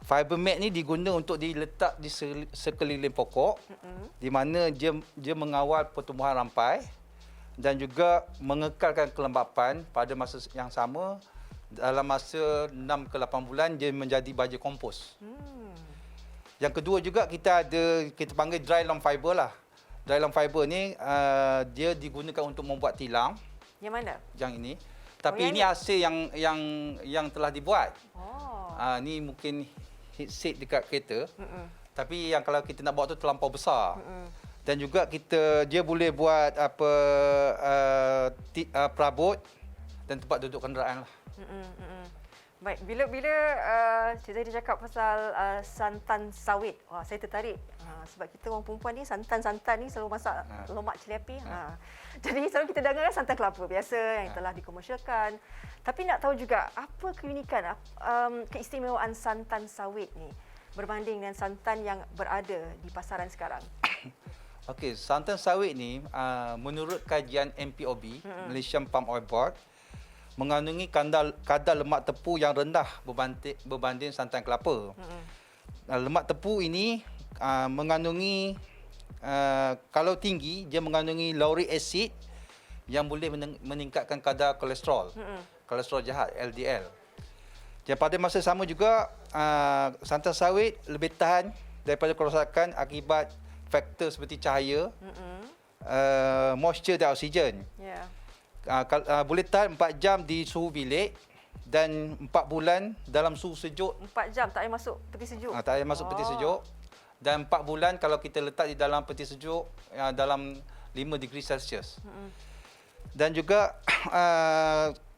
Fiber mat ni diguna untuk diletak di sekeliling pokok, di mana dia mengawal pertumbuhan rampai dan juga mengekalkan kelembapan. Pada masa yang sama, dalam masa 6 ke 8 bulan dia menjadi baja kompos. Yang kedua juga kita panggil dry long fiber lah. Dry long fiber ni dia digunakan untuk membuat tilang. Yang mana? Yang ini. Tapi ini hasil yang telah dibuat. Ni mungkin heat seat dekat kereta. Tapi yang kalau kita nak bawa tu terlampau besar. Dan juga dia boleh buat perabot dan tempat duduk kenderaan lah. Baik, bila kita cakap pasal santan sawit, saya tertarik. Sebab kita orang perempuan ni santan ni selalu masak lemak cili api. Jadi selalu kita dengar santan kelapa biasa yang telah dikomersialkan. Tapi nak tahu juga apa keunikan, keistimewaan santan sawit ni berbanding dengan santan yang berada di pasaran sekarang. Okey, santan sawit ni menurut kajian MPOB, Malaysian Palm Oil Board, mengandungi kadar lemak tepu yang rendah berbanding santan kelapa. Lemak tepu ini mengandungi, kalau tinggi, dia mengandungi lauric acid yang boleh meningkatkan kadar kolesterol. Kolesterol jahat, LDL. Dan pada masa sama juga, santan sawit lebih tahan daripada kerosakan akibat faktor seperti cahaya, moisture dan oksigen. Boleh tahan 4 jam di suhu bilik dan 4 bulan dalam suhu sejuk. 4 jam tak payah masuk peti sejuk? Tak payah masuk peti sejuk. Dan 4 bulan kalau kita letak di dalam peti sejuk dalam 5 degree Celsius. Dan juga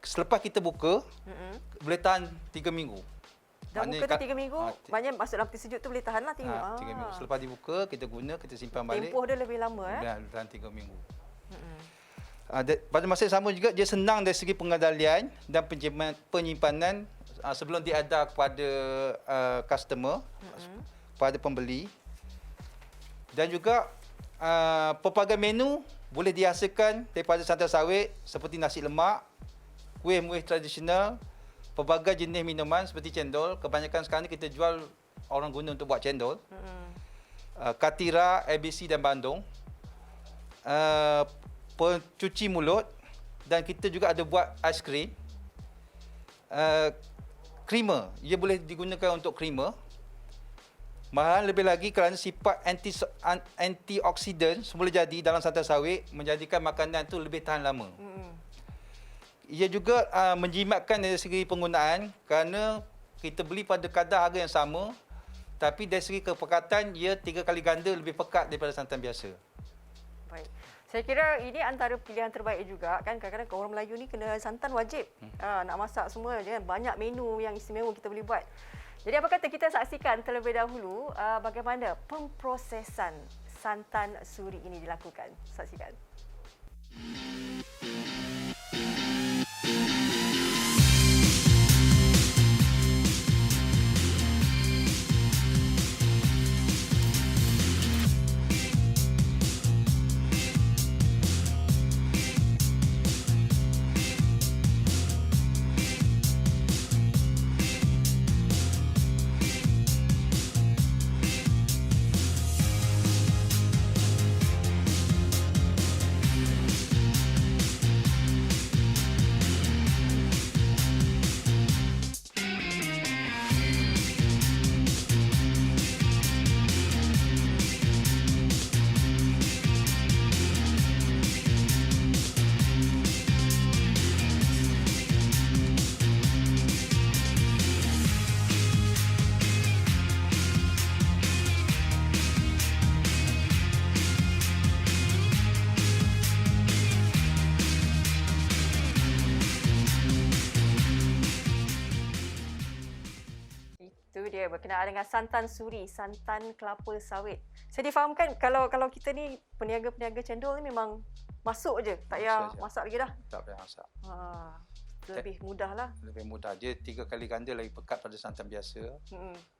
selepas kita buka, boleh tahan 3 minggu. Dah buka tu 3 minggu, banyak masuk dalam peti sejuk tu boleh tahan lah 3 minggu. 3 minggu. Selepas dibuka, kita guna, kita simpan balik. Tempoh dia lebih lama. Dalam 3 minggu. Pada masa yang sama juga, dia senang dari segi pengendalian dan penyimpanan sebelum diedar kepada customer, kepada pembeli. Dan juga pelbagai menu boleh dihasilkan daripada santan sawit seperti nasi lemak, kuih-muih tradisional, pelbagai jenis minuman seperti cendol. Kebanyakan sekarang ni kita jual, orang guna untuk buat cendol. Katira, ABC dan bandung. Pencuci mulut, dan kita juga ada buat aiskrim. Creamer, ia boleh digunakan untuk creamer. Malahan lebih lagi kerana sifat antioksidan semula jadi dalam santan sawit menjadikan makanan itu lebih tahan lama. Ia juga menjimatkan dari segi penggunaan kerana kita beli pada kadar harga yang sama, tapi dari segi kepekatan ia 3 kali ganda lebih pekat daripada santan biasa. Baik. Saya kira ini antara pilihan terbaik juga kan. Kadang-kadang orang Melayu ni kena santan wajib. Nak masak semua je kan. Banyak menu yang istimewa kita boleh buat. Jadi apa kata kita saksikan terlebih dahulu bagaimana pemprosesan santan suri ini dilakukan. Saksikan. Ya, berkenaan dengan santan suri, santan kelapa sawit. Saya difahamkan kalau kita ni peniaga-peniaga cendol ni memang masuk je, tak payah Masuk je. masak lagi dah. Tak payah masak. Lebih mudah lah. Lebih mudah. Dia 3 kali ganda lagi pekat pada santan biasa.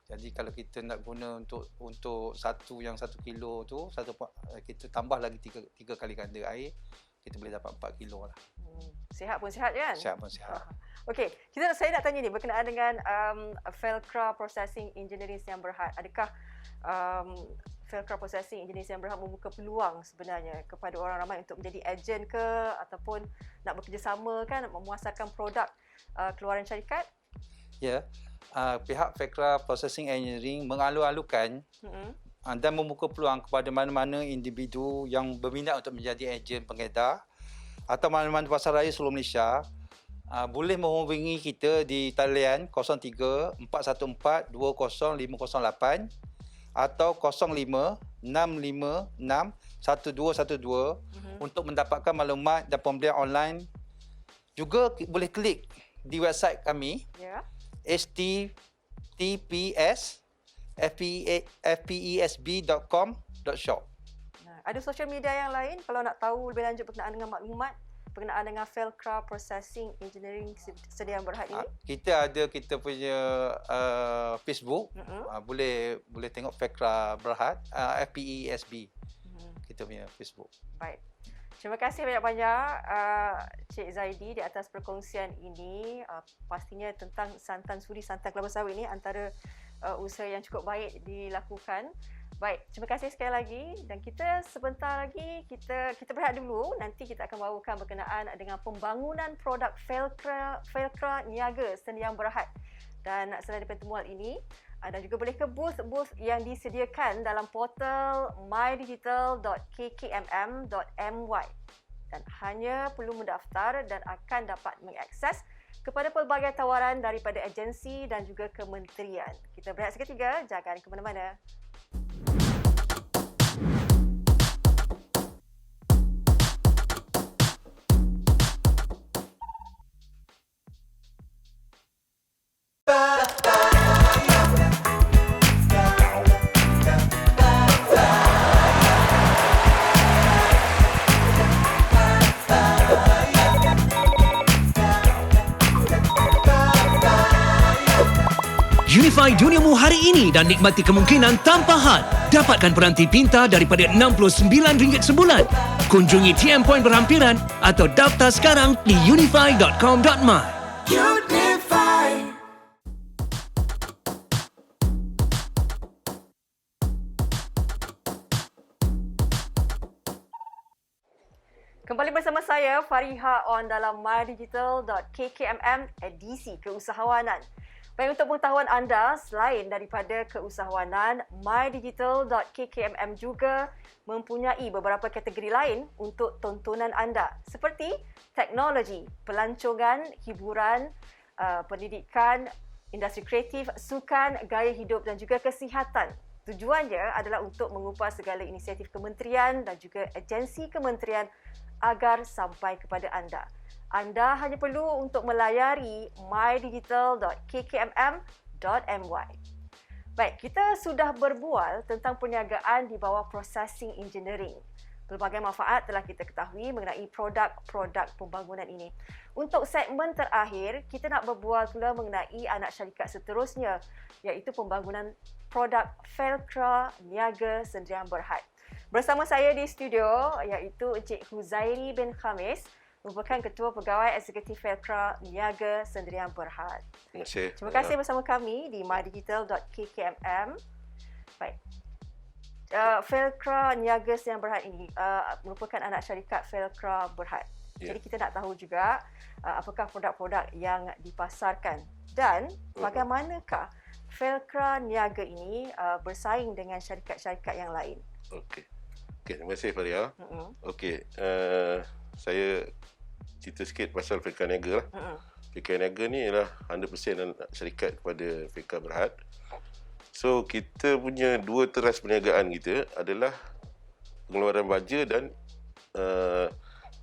Jadi kalau kita nak guna untuk satu yang 1 kilo tu, kita tambah lagi 3 kali ganda air, kita boleh dapat 4 kilo lah. Sihat pun sihat kan? Sihat pun sihat. Okey, saya nak tanya ni berkenaan dengan Felcra Processing Engineering Sdn Bhd. Adakah Felcra Processing Engineering Sdn Bhd membuka peluang sebenarnya kepada orang ramai untuk menjadi ejen ke ataupun nak bekerjasama kan memuasarkan produk keluaran syarikat? Ya. Pihak Felcra Processing Engineering mengalu-alukan dan membuka peluang kepada mana-mana individu yang berminat untuk menjadi ejen pengedar atau mana-mana pasar raya seluruh Malaysia, boleh menghubungi kita di talian 03 414 20508 atau 05 656 1212 untuk mendapatkan maklumat dan pembelian online. Juga boleh klik di website kami, https://fpesb.com.shop. Ada social media yang lain kalau nak tahu lebih lanjut berkenaan dengan maklumat berkenaan dengan Felcra Processing Engineering Sdn Bhd ini? Kita punya Facebook. Boleh tengok Felcra Berhad, FPESB. Kita punya Facebook. Baik. Terima kasih banyak-banyak Cik Zaidi di atas perkongsian ini. Pastinya tentang santan suri, santan kelapa sawit ini antara usaha yang cukup baik dilakukan. Baik, terima kasih sekali lagi dan kita sebentar lagi kita berehat dulu. Nanti kita akan bawakan berkenaan dengan pembangunan produk Felcra Niaga Sdn Bhd. Dan selain daripada temuan ini, anda juga boleh ke booth yang disediakan dalam portal mydigital.kkmm.my dan hanya perlu mendaftar dan akan dapat mengakses kepada pelbagai tawaran daripada agensi dan juga kementerian. Kita berehat seketika, jangan ke mana-mana. Unify duniamu hari ini dan nikmati kemungkinan tanpa had. Dapatkan peranti pintar daripada RM69 sebulan. Kunjungi TM Point berhampiran atau daftar sekarang di unify.com.my. Unify. Kembali bersama saya Fariha on dalam mydigital.kkmm edisi keusahawanan. Baik, untuk pengetahuan anda, selain daripada keusahawanan, mydigital.kkmm juga mempunyai beberapa kategori lain untuk tontonan anda seperti teknologi, pelancongan, hiburan, pendidikan, industri kreatif, sukan, gaya hidup dan juga kesihatan. Tujuannya adalah untuk mengupas segala inisiatif kementerian dan juga agensi kementerian agar sampai kepada anda. Anda hanya perlu untuk melayari mydigital.kkmm.my. Baik, kita sudah berbual tentang perniagaan di bawah processing engineering. Pelbagai manfaat telah kita ketahui mengenai produk-produk pembangunan ini. Untuk segmen terakhir, kita nak berbual pula mengenai anak syarikat seterusnya, iaitu pembangunan produk Felcra Niaga Sdn Bhd. Bersama saya di studio iaitu Encik Huzairi bin Khamis, merupakan Ketua Pegawai Eksekutif Felcra Niaga Sdn Bhd. Terima kasih bersama kami di mydigital.kkmm. Baik. Felcra Niaga Sdn Bhd ini merupakan anak syarikat Felcra Berhad. Jadi kita nak tahu juga apakah produk-produk yang dipasarkan dan bagaimanakah Felcra Niaga ini bersaing dengan syarikat-syarikat yang lain. Okey, terima kasih Faria. Okey, saya cerita sikit pasal Felcra Niaga lah. Felcra Niaga ni ialah 100% syarikat kepada Felcra Berhad. So, kita punya dua teras perniagaan kita adalah pengeluaran baja dan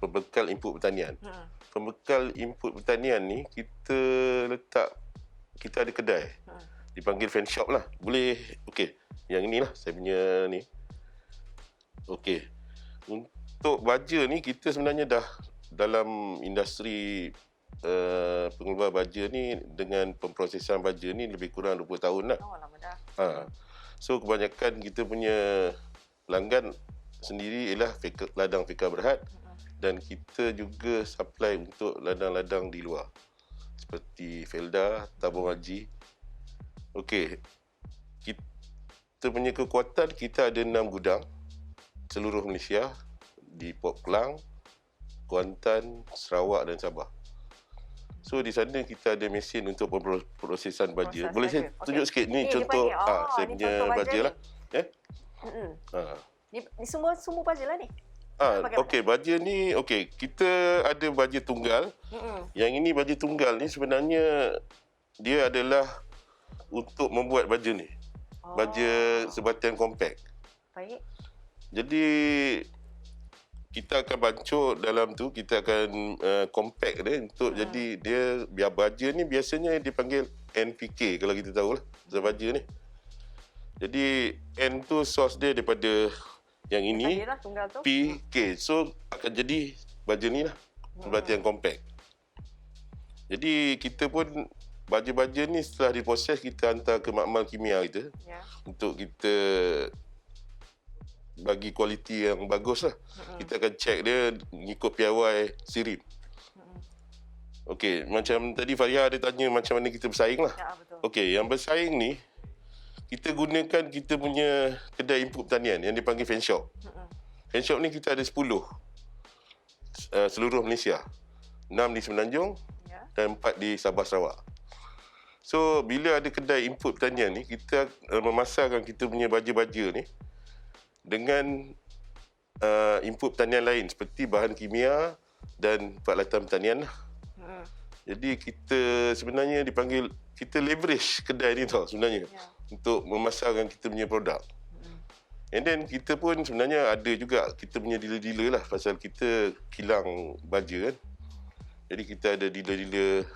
pembekal input pertanian. Pembekal input pertanian ni kita ada kedai. dipanggil fan shop lah. Boleh, okey. Yang inilah saya punya ni. Okey. Untuk baja ni kita sebenarnya dah dalam industri pengeluar baja ni dengan pemprosesan baja ni lebih kurang 20 tahun lah. Oh, lama dah. So kebanyakan kita punya pelanggan sendiri ialah ladang Feka Berhad dan kita juga supply untuk ladang-ladang di luar seperti Felda, Tabung Haji. Okey. Kita punya kekuatan, kita ada 6 gudang seluruh Malaysia di Port Klang, Kuantan, Sarawak dan Sabah. So di sana kita ada mesin untuk pemprosesan baja. Boleh saya tunjuk sikit ni contoh saya punya baja lah. Ni semua baja lah ni. Okey, baja ni kita ada baja tunggal. Yang ini baja tunggal ni sebenarnya dia adalah untuk membuat baja ni. Baja sebatian kompak. Baik. Jadi kita akan bancuk dalam tu, kita akan compact dia untuk jadi dia biar baja ni biasanya dipanggil NPK kalau kita tahu lah pasal baja ni. Jadi N tu source dia daripada yang ini PK. So akan jadi baja ni lah sebatian compact. Jadi kita pun baja-baja ni setelah diproses kita hantar ke makmal kimia kita untuk kita bagi kualiti yang bagus lah. Kita akan check dia mengikut piawai sirip. Okey, macam tadi Faria ada tanya macam mana kita bersaing lah. Okey, yang bersaing ni kita gunakan kita punya kedai input pertanian yang dipanggil fan shop. Fan shop ni kita ada 10 seluruh Malaysia. 6 di Semenanjung dan 4 di Sabah Sarawak. So bila ada kedai input pertanian ni, kita memasarkan kita punya baja-baja ni dengan input pertanian lain seperti bahan kimia dan peralatan pertanian lah. Jadi kita sebenarnya dipanggil, kita leverage kedai ni tau sebenarnya untuk memasarkan kita punya produk. And then kita pun sebenarnya ada juga kita punya dealer-dealer lah pasal kita kilang baja kan. Jadi kita ada dealer-dealer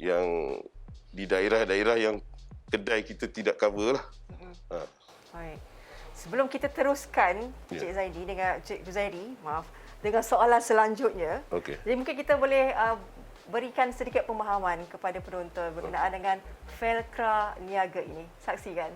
yang di daerah-daerah yang kedai kita tidak cover lah. Baik. Sebelum kita teruskan Cik Zaidi dengan Cik Zuhairi, dengan soalan selanjutnya. Jadi mungkin kita boleh berikan sedikit pemahaman kepada penonton berkenaan dengan Felcra Niaga ini. Saksikan.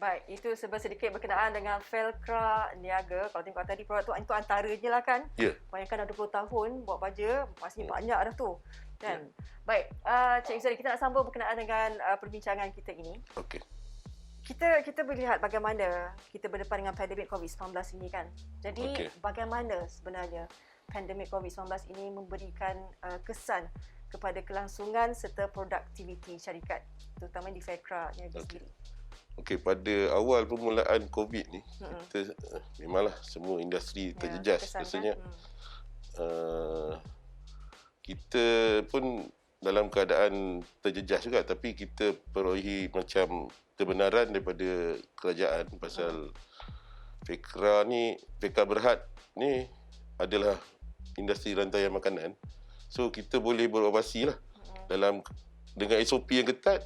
Baik, itu sedikit berkenaan dengan Felcra Niaga. Kalau tengok tadi produk tu itu antaranya lah kan. Bayangkan dah 20 tahun buat baja, pasti banyak dah tu. Kan? Baik, Cik Zuhairi, kita nak sambung berkenaan dengan perbincangan kita ini. Kita melihat bagaimana kita berdepan dengan pandemik COVID-19 ini kan. Jadi bagaimana sebenarnya pandemik COVID-19 ini memberikan kesan kepada kelangsungan serta produktiviti syarikat, terutama di Felcra Niaga sendiri. Pada awal permulaan COVID ni, kita memanglah semua industri terjejas. Rasanya kita pun dalam keadaan terjejas juga, tapi kita perolehi macam kebenaran daripada kerajaan pasal Feka Berhad ni adalah industri rantaian makanan. So kita boleh beroperasi lah dengan SOP yang ketat.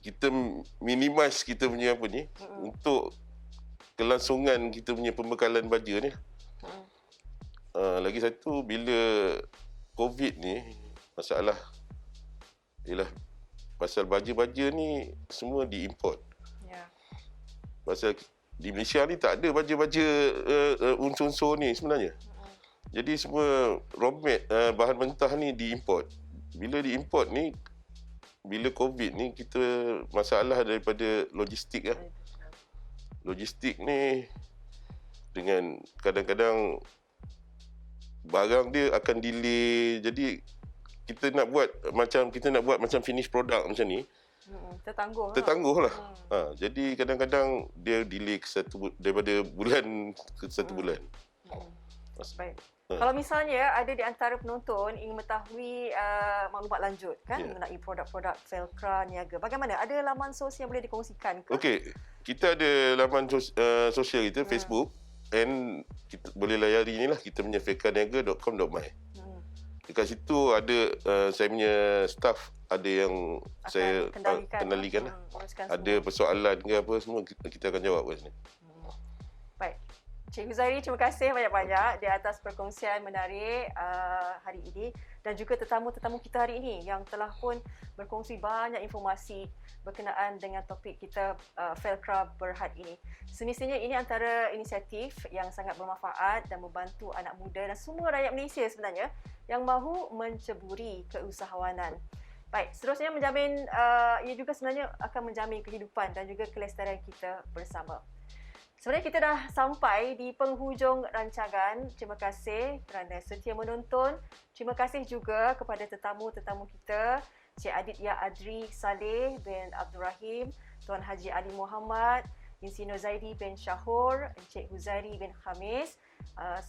Kita minimize kita punya untuk kelangsungan kita punya pembekalan baja ni. lagi satu, bila COVID ni, masalah ialah pasal baja-baja ni semua diimport. Ya. Pasal di Malaysia ni tak ada baja-baja unsur-unsur ni sebenarnya. Jadi semua raw mat, bahan mentah ni diimport. Bila diimport ni, bila COVID ni, kita masalah daripada logistik lah. Logistik ni dengan kadang-kadang barang dia akan delay. Jadi kita nak buat macam finish product macam ni, tertangguh lah. Jadi kadang-kadang dia delay daripada bulan ke satu bulan. Baik. Kalau misalnya ada di antara penonton ingin mengetahui maklumat lanjut kan mengenai produk-produk Felcra Niaga, bagaimana? Ada laman sosial yang boleh dikongsikan ke? Okey, kita ada laman sosial kita, Facebook, and kita boleh layari ni lah, kita punya felcraniaga.com.my. Dekat situ ada saya punya staff, ada yang Akan saya kendalikan lah. Ada persoalan ke apa, semua kita akan jawab kat sini. Baik. Cik Huzairi, terima kasih banyak-banyak di atas perkongsian menarik hari ini dan juga tetamu-tetamu kita hari ini yang telah pun berkongsi banyak informasi berkenaan dengan topik kita Felcra Berhad ini. Semestinya ini antara inisiatif yang sangat bermanfaat dan membantu anak muda dan semua rakyat Malaysia sebenarnya yang mahu menceburi keusahawanan. Baik, seterusnya menjamin, ia juga sebenarnya akan menjamin kehidupan dan juga kelestarian kita bersama. Sebenarnya kita dah sampai di penghujung rancangan. Terima kasih kerana setia menonton. Terima kasih juga kepada tetamu-tetamu kita, Cik Aditya Adri Saleh bin Abdul Rahim, Tuan Haji Ali Muhammad, Insino Zaidi bin Shahur, Encik Huzairi bin Khamis.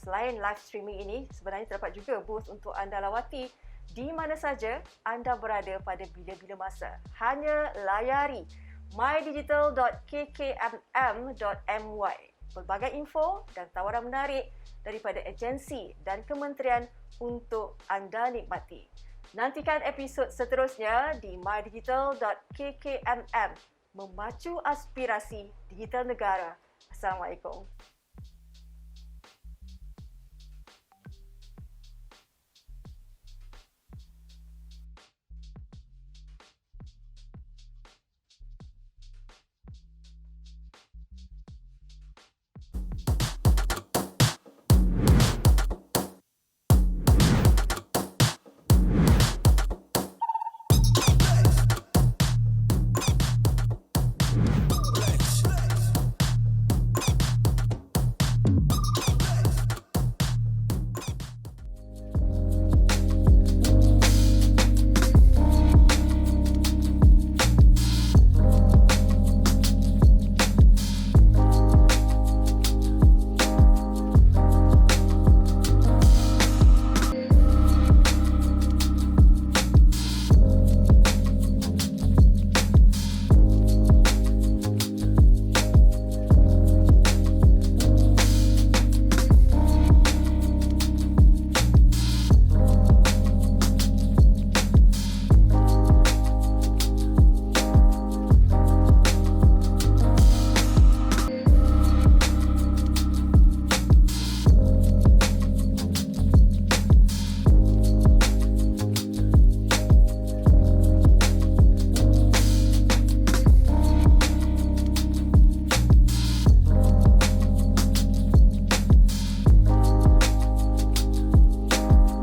Selain live streaming ini, sebenarnya terdapat juga booth untuk anda lawati di mana saja anda berada pada bila-bila masa. Hanya layari mydigital.kkmm.my. Pelbagai info dan tawaran menarik daripada agensi dan kementerian untuk anda nikmati. Nantikan episod seterusnya di mydigital.kkmm. Memacu aspirasi digital negara. Assalamualaikum.